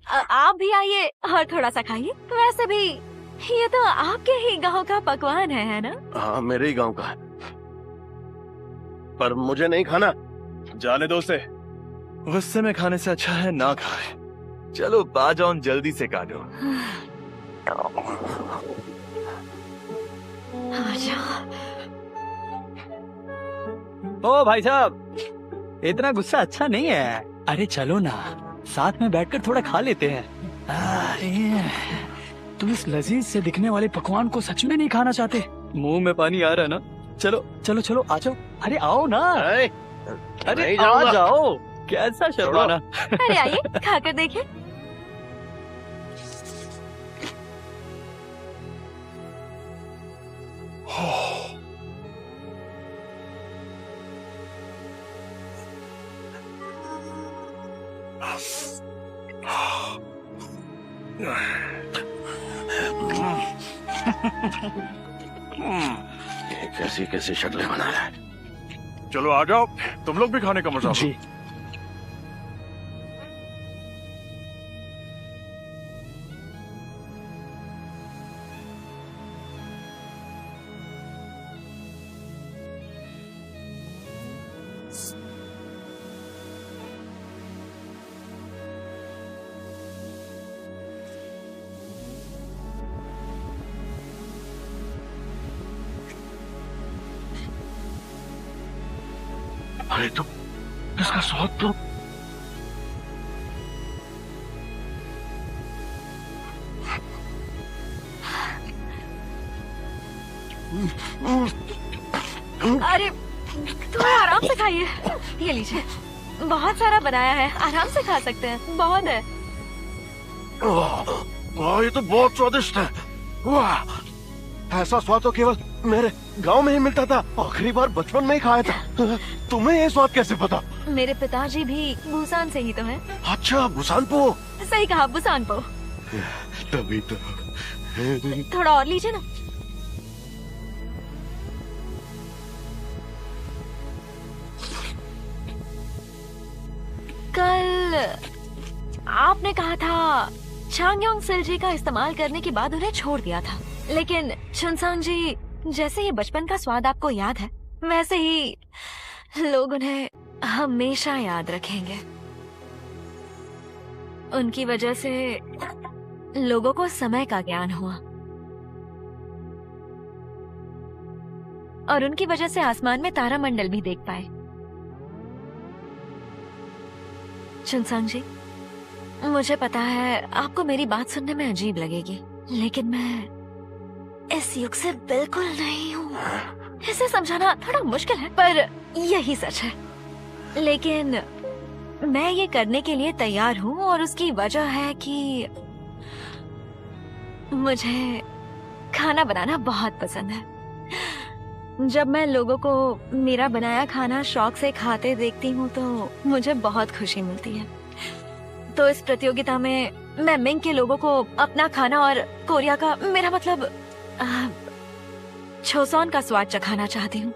आप भी आइए और थोड़ा सा खाइए। वैसे भी ये तो आपके ही गांव का पकवान है ना? हाँ, मेरे ही गांव का है, पर मुझे नहीं खाना। जाने दो उसे। गुस्से में खाने से अच्छा है ना खाए। चलो पाजौन जल्दी से काटो। ओ भाई साहब, इतना गुस्सा अच्छा नहीं है। अरे चलो ना, साथ में बैठकर थोड़ा खा लेते हैं। अरे तुम इस लजीज से दिखने वाले पकवान को सच में नहीं खाना चाहते? मुंह में पानी आ रहा है ना। चलो चलो चलो आ जाओ। अरे आओ ना। अरे आ जाओ। कैसा शर्माना। अरे आइए खाकर देखिए। कैसी कैसी शक्लें बना रहा है। चलो आ जाओ, तुम लोग भी खाने का मजा। जी। अरे तो इसका स्वाद तो अरे थोड़ा आराम से खाइए। ये लीजिए, बहुत सारा बनाया है, आराम से खा सकते हैं, बहुत है। वाह, ये तो बहुत स्वादिष्ट है। वाह, ऐसा स्वाद तो केवल मेरे गांव में ही मिलता था। आखिरी बार बचपन में ही खाया था। तुम्हें ये स्वाद कैसे पता? मेरे पिताजी भी बुसान से ही तो हैं। अच्छा, बुसानपो। सही कहा, बुसानपो। तभी तो। थोड़ा और लीजिए ना। कल आपने कहा था चांगयोंग सिल्जी का इस्तेमाल करने के बाद उन्हें छोड़ दिया था, लेकिन चुनसांग जी, जैसे ये बचपन का स्वाद आपको याद है, वैसे ही लोग उन्हें हमेशा याद रखेंगे। उनकी वजह से लोगों को समय का ज्ञान हुआ और उनकी वजह से आसमान में तारामंडल भी देख पाए। चुनसांग जी, मुझे पता है आपको मेरी बात सुनने में अजीब लगेगी, लेकिन मैं इस युग से बिल्कुल नहीं हूँ। इसे समझाना थोड़ा मुश्किल है, पर यही सच है। लेकिन मैं ये करने के लिए तैयार हूँ और उसकी वजह है कि मुझे खाना बनाना बहुत पसंद है। जब मैं लोगों को मेरा बनाया खाना शौक से खाते देखती हूँ तो मुझे बहुत खुशी मिलती है। तो इस प्रतियोगिता में मैं मिंग के लोगों को अपना खाना और कोरिया का, मेरा मतलब छोसॉन का स्वाद चखाना चाहती हूँ।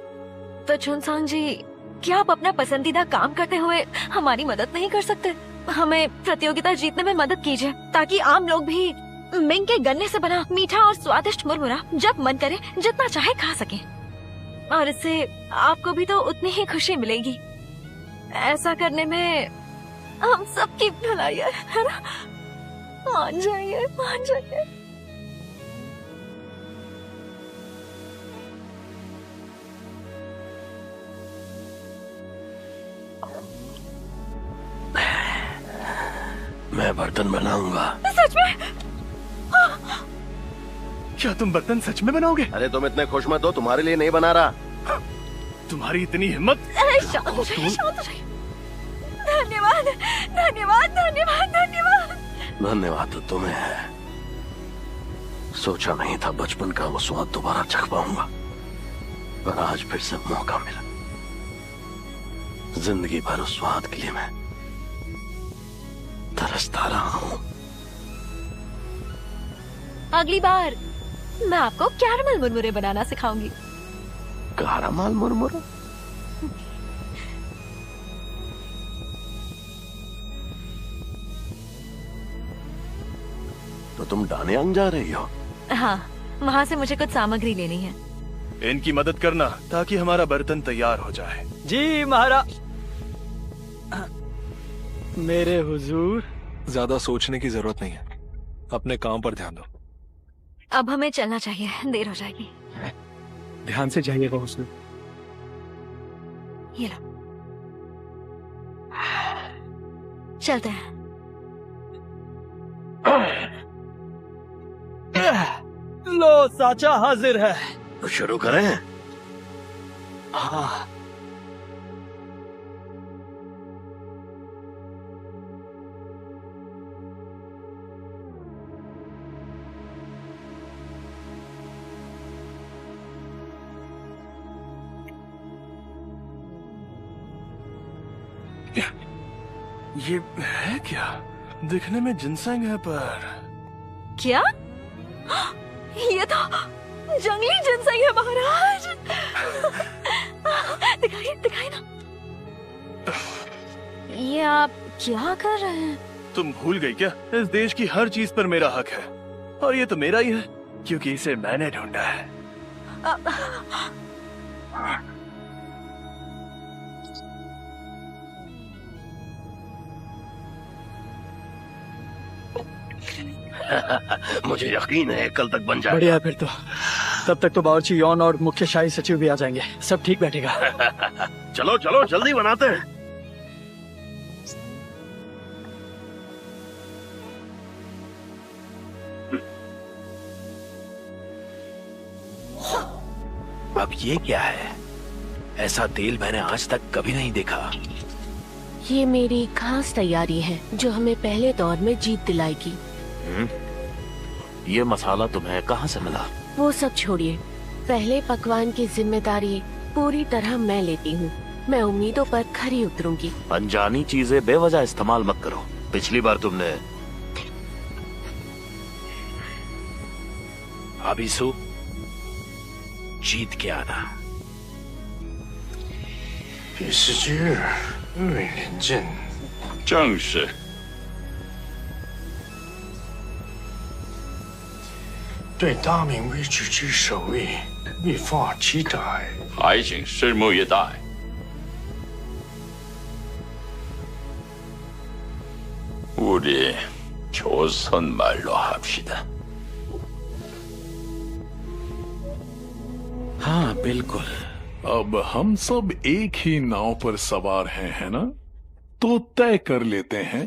तो चुनसांग जी, क्या आप अपना पसंदीदा काम करते हुए हमारी मदद नहीं कर सकते? हमें प्रतियोगिता जीतने में मदद कीजिए ताकि आम लोग भी मिंग के गन्ने से बना मीठा और स्वादिष्ट मुरमुरा जब मन करे जितना चाहे खा सके। और इससे आपको भी तो उतनी ही खुशी मिलेगी। ऐसा करने में हम सबकी भलाई है ना? मान जाइए, मान जाइए। मैं बर्तन बनाऊंगा। सच में? क्या तुम बर्तन सच में बनाओगे? अरे तुम इतने खुश मत हो, तुम्हारे लिए नहीं बना रहा। तुम्हारी इतनी हिम्मत? शांत हो जाइए, शांत हो जाइए। धन्यवाद, धन्यवाद, धन्यवाद, धन्यवाद। धन्यवाद तो तुम्हें है। सोचा नहीं था बचपन का वो स्वाद दोबारा चख पाऊंगा, पर आज फिर से मौका मिला। जिंदगी भर उस स्वाद के लिए मैं तरसता रहा हूँ। अगली बार मैं आपको कैरमल मुरमुरे बनाना सिखाऊंगी। कैरमल मुरमुरे? तो तुम डानेयांग जा रही हो? हाँ, वहाँ से मुझे कुछ सामग्री लेनी है। इनकी मदद करना ताकि हमारा बर्तन तैयार हो जाए। जी महाराज। मेरे हुजूर। ज्यादा सोचने की जरूरत नहीं है, अपने काम पर ध्यान दो। अब हमें चलना चाहिए, देर हो जाएगी। ध्यान से जाइएगा हुजूर। ये लो, चलते हैं। लो, साचा हाजिर है। तो शुरू करें? हाँ। ये है क्या? दिखने में जिनसेंग है पर क्या? ये तो जंगली जिनसेंग है महाराज। दिखाइए, दिखाइए ना। ये आप क्या कर रहे हैं? तुम भूल गई क्या? इस देश की हर चीज पर मेरा हक है, और ये तो मेरा ही है क्योंकि इसे मैंने ढूंढा है। मुझे यकीन है कल तक बन जाएगा। बढ़िया, फिर तो तब तक तो बावर्ची यौन और मुख्य शाही सचिव भी आ जाएंगे, सब ठीक बैठेगा। चलो चलो जल्दी बनाते हैं। अब ये क्या है? ऐसा तेल मैंने आज तक कभी नहीं देखा। ये मेरी खास तैयारी है जो हमें पहले दौर में जीत दिलाएगी। ये मसाला तुम्हें कहाँ से मिला? वो सब छोड़िए, पहले पकवान की जिम्मेदारी पूरी तरह मैं लेती हूँ। मैं उम्मीदों पर खरी उतरूंगी। अनजानी चीजें बेवजह इस्तेमाल मत करो। पिछली बार तुमने अभिसु जीत के आना। 第17日瑞林镇，正是。对大明为主之守卫未发期待，还请拭目以待。우리 조선 말로 합시다. हाँ बिल्कुल। अब हम सब एक ही नाव पर सवार हैं, है ना? तो तय कर लेते हैं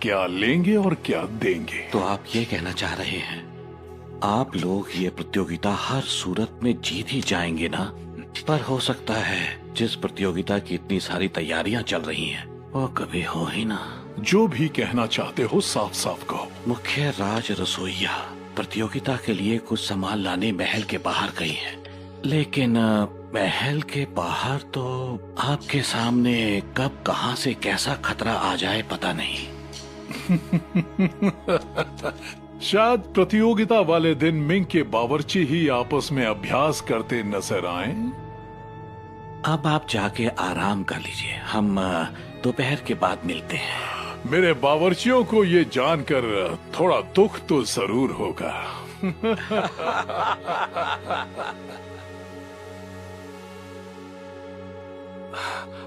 क्या लेंगे और क्या देंगे। तो आप ये कहना चाह रहे हैं आप लोग ये प्रतियोगिता हर सूरत में जीत ही जाएंगे ना? पर हो सकता है जिस प्रतियोगिता की इतनी सारी तैयारियां चल रही हैं वो कभी हो ही ना। जो भी कहना चाहते हो साफ साफ कहो। मुख्य राज रसोइया प्रतियोगिता के लिए कुछ सामान लाने महल के बाहर गई है, लेकिन महल के बाहर तो आपके सामने कब कहां से कैसा खतरा आ जाए पता नहीं। शायद प्रतियोगिता वाले दिन मिंग के बावर्ची ही आपस में अभ्यास करते नजर आए। अब आप जाके आराम कर लीजिए, हम दोपहर के बाद मिलते हैं। मेरे बावर्चियों को ये जानकर थोड़ा दुख तो जरूर होगा।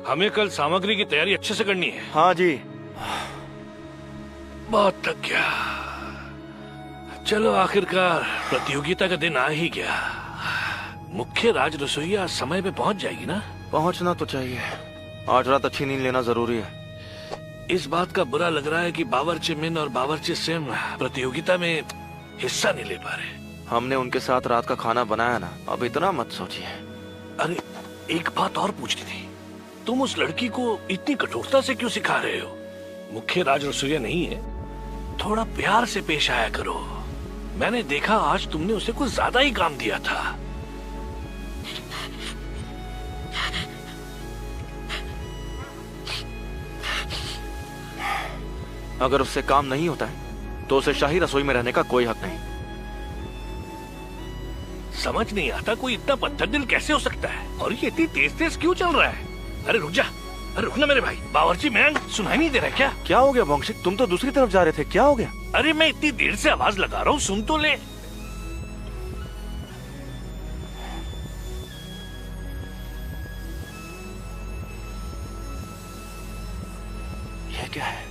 हमें कल सामग्री की तैयारी अच्छे से करनी है। हाँ जी। बहुत थक गया। चलो आखिरकार प्रतियोगिता का दिन आ ही गया। मुख्य राज रसोइया समय पे पहुंच जाएगी ना? पहुंचना तो चाहिए। आज रात अच्छी नींद लेना जरूरी है। इस बात का बुरा लग रहा है कि बावर्ची मिन और बावर्ची सिम प्रतियोगिता में हिस्सा नहीं ले पा रहे। हमने उनके साथ रात का खाना बनाया ना, अब इतना मत सोचिए। अरे एक बात और पूछनी थी, तुम उस लड़की को इतनी कठोरता से क्यों सिखा रहे हो? मुख्य राज रसोइया नहीं है, थोड़ा प्यार से पेश आया करो। मैंने देखा आज तुमने उसे कुछ ज्यादा ही काम दिया था। अगर उससे काम नहीं होता है तो उसे शाही रसोई में रहने का कोई हक नहीं। समझ नहीं आता कोई इतना पत्थर दिल कैसे हो सकता है, और ये इतनी तेज तेज क्यों चल रहा है? अरे रुक जा, अरे रुकना मेरे भाई। बावर्ची मैन सुनाई नहीं दे रहा क्या? क्या हो गया वंशिक, तुम तो दूसरी तरफ जा रहे थे, क्या हो गया? अरे मैं इतनी देर से आवाज लगा रहा हूँ, सुन तो ले। ये क्या है?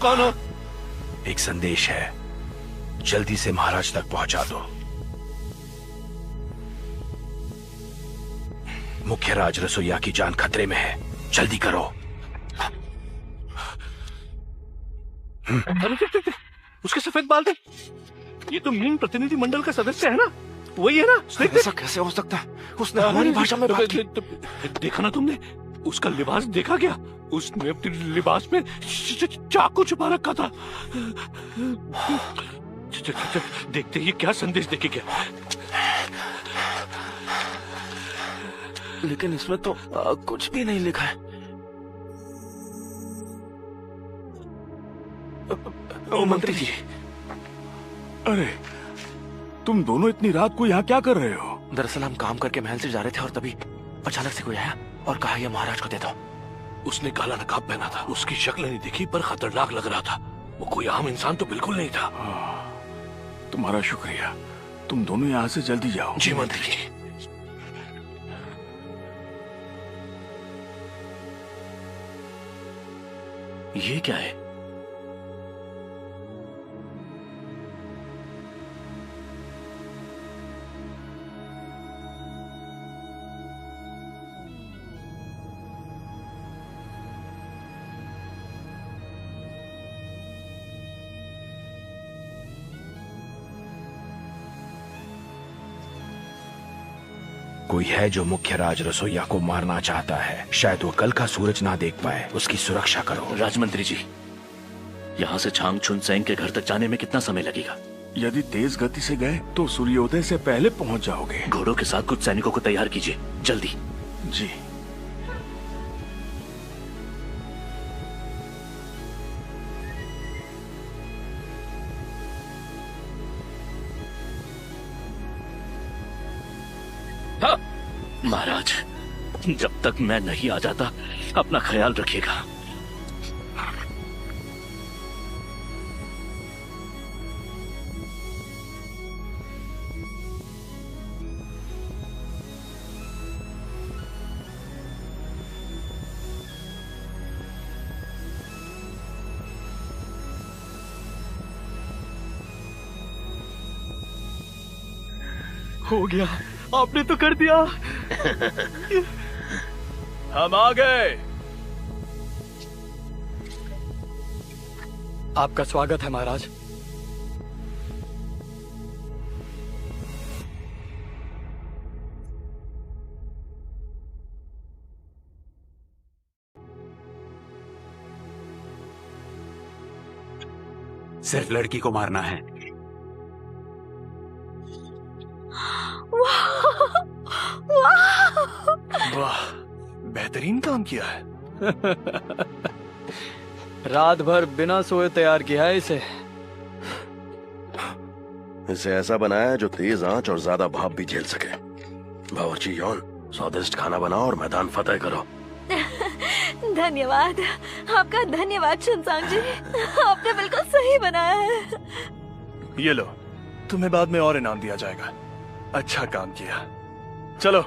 कौन हो? एक संदेश है, जल्दी से महाराज तक पहुंचा दो। मुख्य राज रसोइया की जान खतरे में है, जल्दी करो। अरे उसके सफेद बाल थे। ये तो मिंग प्रतिनिधि मंडल का सदस्य है ना? वही है ना? ऐसा कैसे हो सकता है? उसने हमारी भाषा में बात की। देखा ना तुमने? उसका लिबास देखा क्या? उसने अपने लिबास में चाकू छुपा रखा था। देखते ये क्या संदेश देके गया। लेकिन इसमें तो कुछ भी नहीं लिखा है। ओ मंत्री जी, अरे तुम दोनों इतनी रात को यहाँ क्या कर रहे हो? दरअसल हम काम करके महल से जा रहे थे और तभी अचानक से कोई आया और कहा ये महाराज को दे दो। उसने काला नकाब पहना था, उसकी शक्ल नहीं दिखी पर खतरनाक लग रहा था। वो कोई आम इंसान तो बिल्कुल नहीं था। तुम्हारा शुक्रिया, तुम दोनों यहाँ से जल्दी जाओ। जी मंत्री जी। ये क्या है? कोई है जो मुख्य राज रसोइया को मारना चाहता है। शायद वो कल का सूरज ना देख पाए। उसकी सुरक्षा करो। राजमंत्री जी, यहाँ से छांग छुन सेंग के घर तक जाने में कितना समय लगेगा? यदि तेज गति से गए तो सूर्योदय से पहले पहुंच जाओगे। घोड़ों के साथ कुछ सैनिकों को तैयार कीजिए, जल्दी। जी। महाराज, जब तक मैं नहीं आ जाता अपना ख्याल रखिएगा। हो गया, आपने तो कर दिया। हम आ गए। आपका स्वागत है महाराज। सिर्फ लड़की को मारना है। वाह, बेहतरीन काम किया है। रात भर बिना सोए तैयार किया है इसे। इसे ऐसा बनाया है जो तेज आंच और ज्यादा भाप भी झेल सके। बावर्ची यौन, स्वादिष्ट खाना बनाओ और मैदान फतेह करो। धन्यवाद, आपका धन्यवाद शुनसांग जी। आपने बिल्कुल सही बनाया है। ये लो, तुम्हें बाद में और इनाम दिया जाएगा। अच्छा काम किया। चलो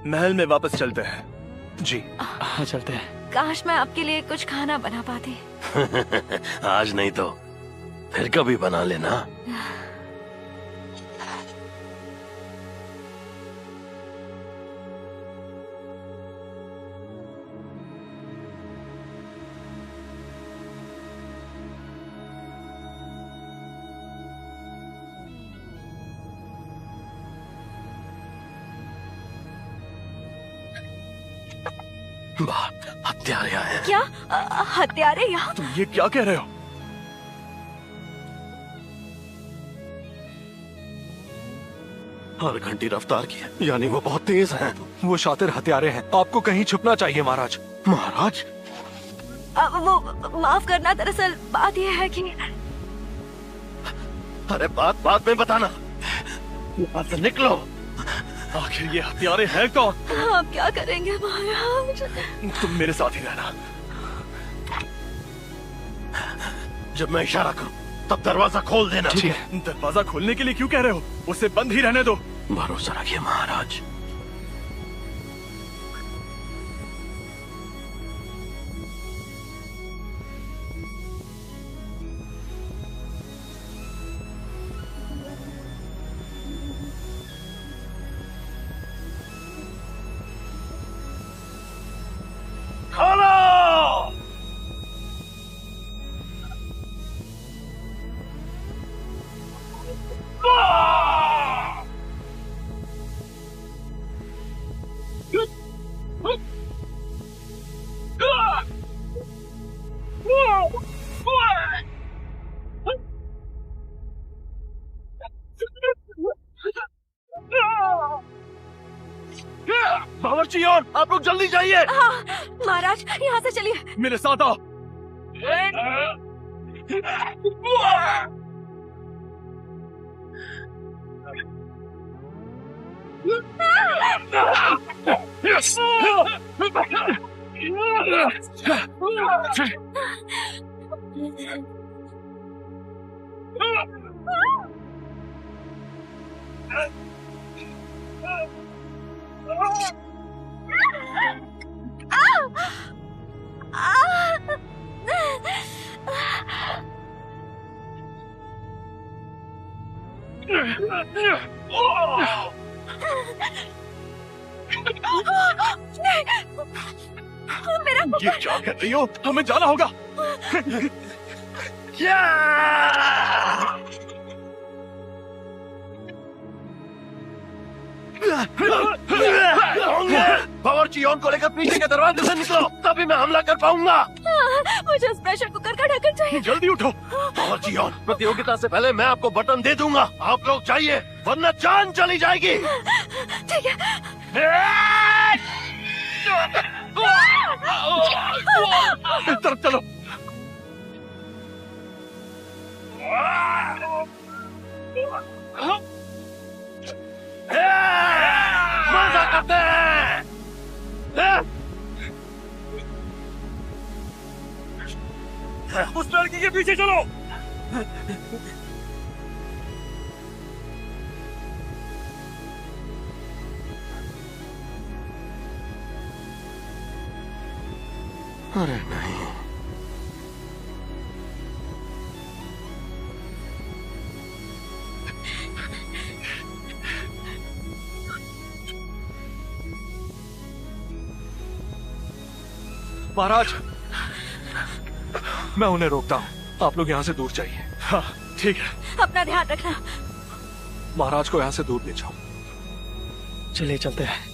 महल में वापस चलते हैं। जी हाँ, चलते हैं। काश मैं आपके लिए कुछ खाना बना पाती। आज नहीं तो फिर कभी बना लेना। हत्यारे आए। क्या हत्यारे यहाँ? तुम ये क्या कह रहे हो? हर घंटी रफ्तार की है, यानी वो बहुत तेज हैं। वो शातिर हत्यारे हैं, आपको कहीं छुपना चाहिए महाराज। महाराज? वो माफ करना, दरअसल बात यह है कि अरे बात में बताना। यहाँ से निकलो। आखिर ये हत्यारे हैं कौन? आप क्या करेंगे महाराज? तुम मेरे साथ ही रहना। जब मैं इशारा करूं तब दरवाजा खोल देना। ठीक है। दरवाजा खोलने के लिए क्यों कह रहे हो? उसे बंद ही रहने दो। भरोसा रखिए महाराज। बावर्ची और आप लोग जल्दी जाइए। हाँ, महाराज यहाँ से चलिए। मेरे साथ आओ। ये क्या कर रही हो? हमें जाना होगा। बावर्ची यौन को लेकर पीछे के दरवाजे से निकलो, तभी मैं हमला कर पाऊंगा। मुझे उस प्रेशर कुकर का ढक्कन चाहिए। जल्दी उठो। बावर्ची यौन, प्रतियोगिता से पहले मैं आपको बटन दे दूंगा। आप लोग चाहिए, वरना जान चली जाएगी। ठीक है। इस तरफ चलो। मजा करते हैं। उस लड़की के पीछे चलो। अरे नहीं, महाराज, मैं उन्हें रोकता हूँ। आप लोग यहाँ से दूर जाइए। हाँ ठीक है। अपना ध्यान रखना। महाराज को यहाँ से दूर ले जाओ। चलिए चलते हैं।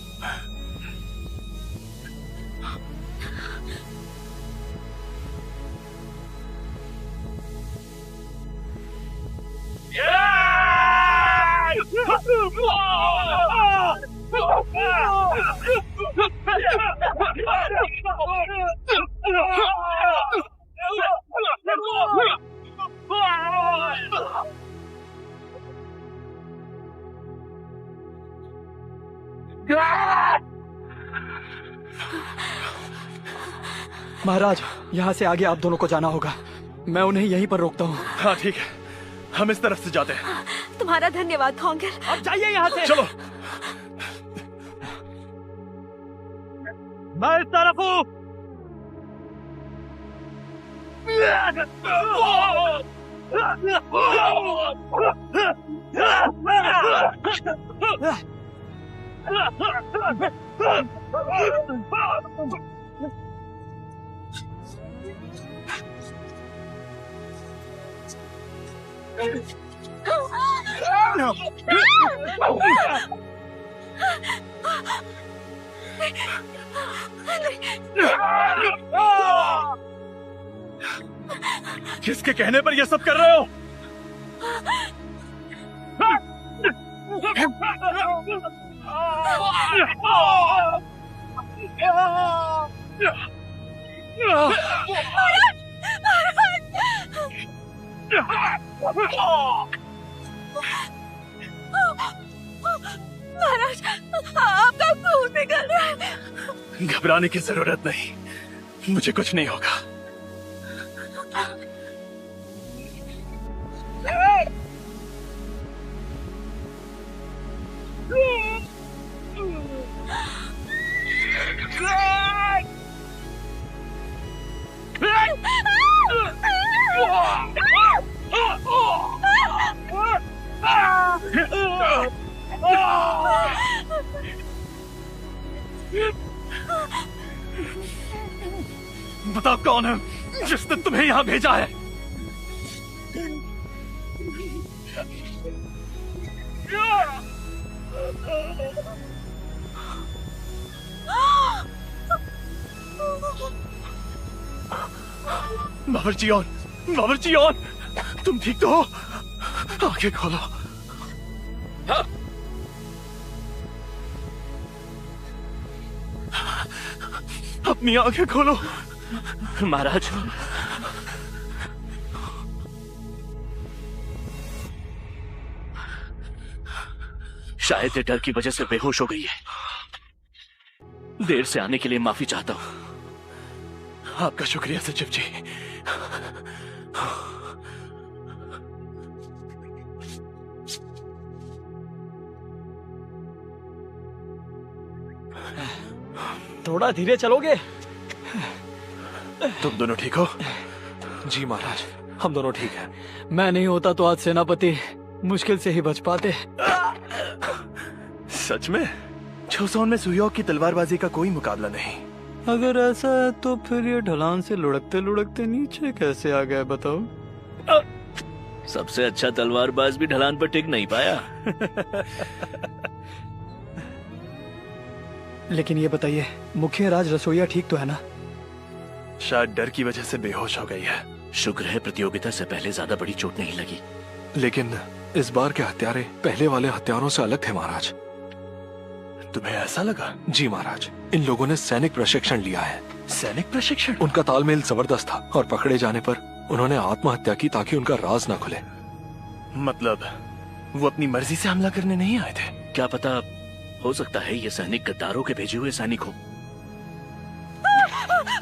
महाराज, यहाँ से आगे आप दोनों को जाना होगा। मैं उन्हें यहीं पर रोकता हूँ। हाँ ठीक है, हम इस तरफ से जाते हैं। तुम्हारा धन्यवाद खोंगल। अब जाइए यहाँ से। चलो। मैं इस तरफ हूँ। किसके कहने पर ये सब कर रहे हो? महाराज, आपका खून निकल रहा है। घबराने की जरूरत नहीं, मुझे कुछ नहीं होगा। बताओ कौन है जिसने तुम्हें यहाँ भेजा है? बावर्ची ऑन, तुम ठीक तो हो? आंखें खोलो। अपनी आंखें खोलो। महाराज, शायद ये डर की वजह से बेहोश हो गई है। देर से आने के लिए माफी चाहता हूं। आपका शुक्रिया सचिव जी। थोड़ा धीरे चलोगे? तुम दोनों ठीक हो? जी महाराज, हम दोनों ठीक हैं। मैं नहीं होता तो आज सेनापति मुश्किल से ही बच पाते। सच में? छोसोन में सुयोग की तलवारबाजी का कोई मुकाबला नहीं। अगर ऐसा है तो फिर ये ढलान से लुढ़कते लुढ़कते नीचे कैसे आ गए बताओ? सबसे अच्छा तलवारबाज भी ढलान पर टिक नहीं पाया। लेकिन ये बताइए, मुख्य राज रसोईया ठीक तो है ना? शायद डर की वजह से बेहोश हो गई है। शुक्र है प्रतियोगिता से पहले ज्यादा बड़ी चोट नहीं लगी। लेकिन इस बार के हत्यारे पहले वाले हत्यारों से अलग थे महाराज। तुम्हें ऐसा लगा? जी महाराज, इन लोगों ने सैनिक प्रशिक्षण लिया है। सैनिक प्रशिक्षण? उनका तालमेल जबरदस्त था और पकड़े जाने पर उन्होंने आत्महत्या की ताकि उनका राज ना खुले। मतलब वो अपनी मर्जी से हमला करने नहीं आए थे? क्या पता, हो सकता है ये सैनिक गद्दारों के भेजे हुए सैनिक हो।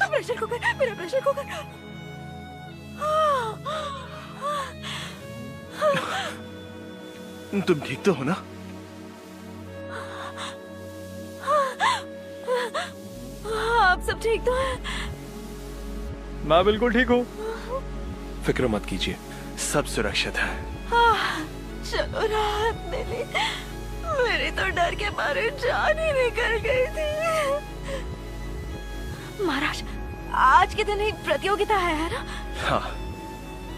प्रेशर कुकर, मेरा प्रेशर कुकर। तुम ठीक तो हो ना? आप सब ठीक तो हैं? मैं बिल्कुल ठीक हूँ। फिक्र मत कीजिए, सब सुरक्षित है। चलो राहत मिली। मेरी तो डर के मारे जान ही निकल गई थी। महाराज, आज के दिन ही प्रतियोगिता है ना? हाँ,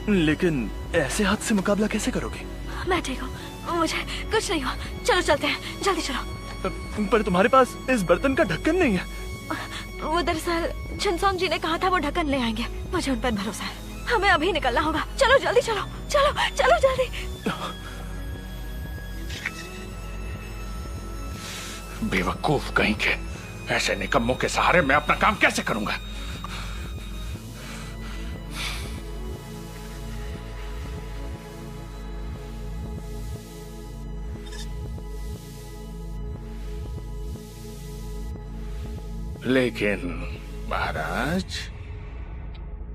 लेकिन ऐसे हाथ से मुकाबला कैसे करोगे? मैं ठीक हूँ, मुझे कुछ नहीं हुआ। चलो चलते हैं, जल्दी चलो। पर तुम्हारे पास इस बर्तन का ढक्कन नहीं है। वो दरअसल छनसोंग जी ने कहा था वो ढक्कन ले आएंगे। मुझे उन पर भरोसा है। हमें अभी निकलना होगा। चलो जल्दी चलो, चलो चलो जल्दी। बेवकूफ कहीं के, ऐसे निकम्मों के सहारे मैं अपना काम कैसे करूंगा? लेकिन महाराज,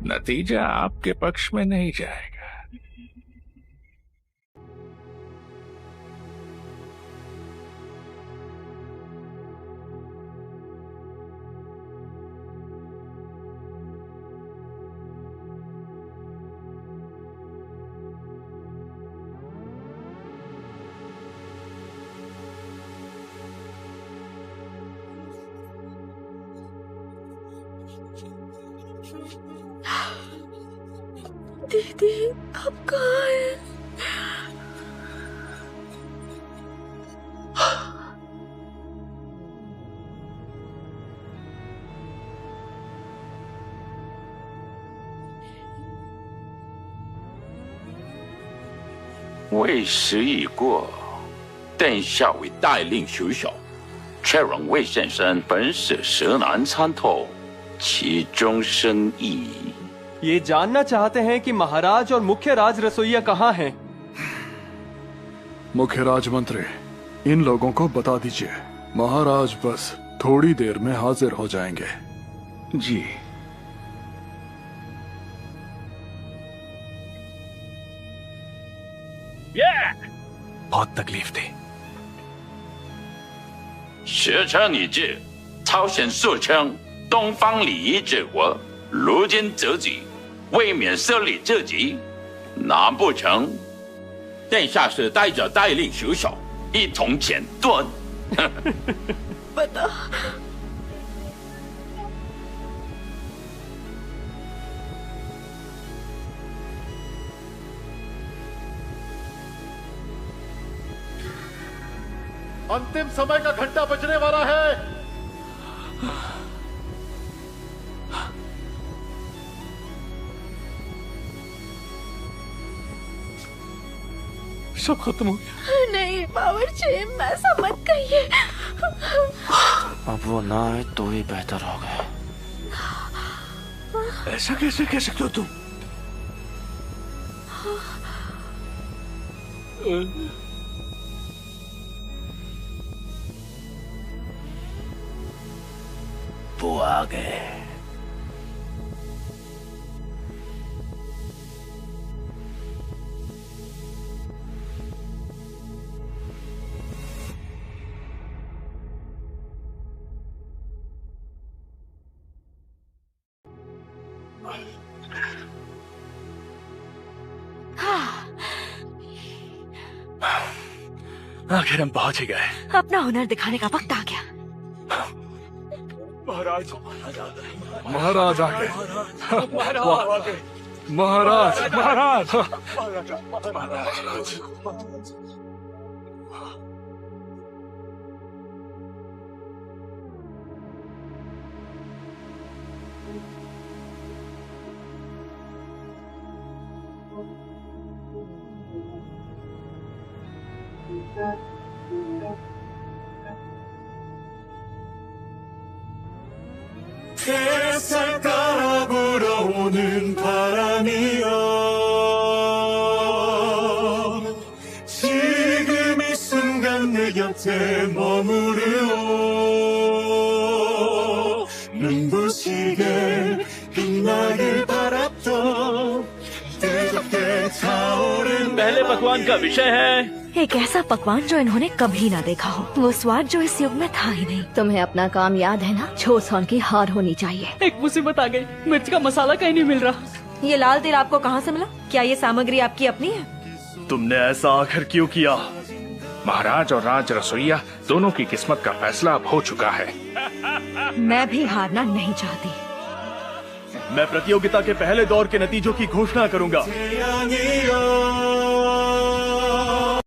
नतीजा आपके पक्ष में नहीं जाएगा। दीदी अब कहाँ है?为时已过，殿下为带领修小，却仍未现身，本使蛇难参透其中深意。 ये जानना चाहते हैं कि महाराज और मुख्य राज रसोईया कहाँ हैं? मुख्य राजमंत्री, इन लोगों को बता दीजिए, महाराज बस थोड़ी देर में हाजिर हो जाएंगे। जी। बहुत तकलीफ थी। 学车礼制，超显肃称东方礼仪治国，如今折戟，未免设立这级，难不成殿下是带着带领手小一同前盾？बता। अंतिम समय का घंटा बजने वाला है। सब खत्म हो गया। नहीं बावर्ची, ऐसा मत कहिए। अब वो ना आए तो ही बेहतर होगा। ऐसा कैसे कह सकते हो तुम? वो आ गए। आखिर हम पहुंच ही गए। अपना हुनर दिखाने का वक्त आ गया। महाराज, महाराज आ गए। महाराज, महाराज। 햇살 따라 불어오는 바람이여 지금 이 순간 내 곁에 머무르오 눈부시게 빛나길 바랐던 뜨겁게 차오른 पहले पकवान का विषय है एक ऐसा पकवान जो इन्होंने कभी ना देखा हो, वो स्वाद जो इस युग में था ही नहीं। तुम्हें अपना काम याद है ना? छोसौन की हार होनी चाहिए। एक मुसीबत आ गई, मिर्च का मसाला कहीं नहीं मिल रहा। ये लाल तेल आपको कहाँ से मिला? क्या ये सामग्री आपकी अपनी है? तुमने ऐसा आखिर क्यों किया? महाराज और राज रसोईया दोनों की किस्मत का फैसला अब हो चुका है। मैं भी हारना नहीं चाहती। मैं प्रतियोगिता के पहले दौर के नतीजों की घोषणा करूंगा।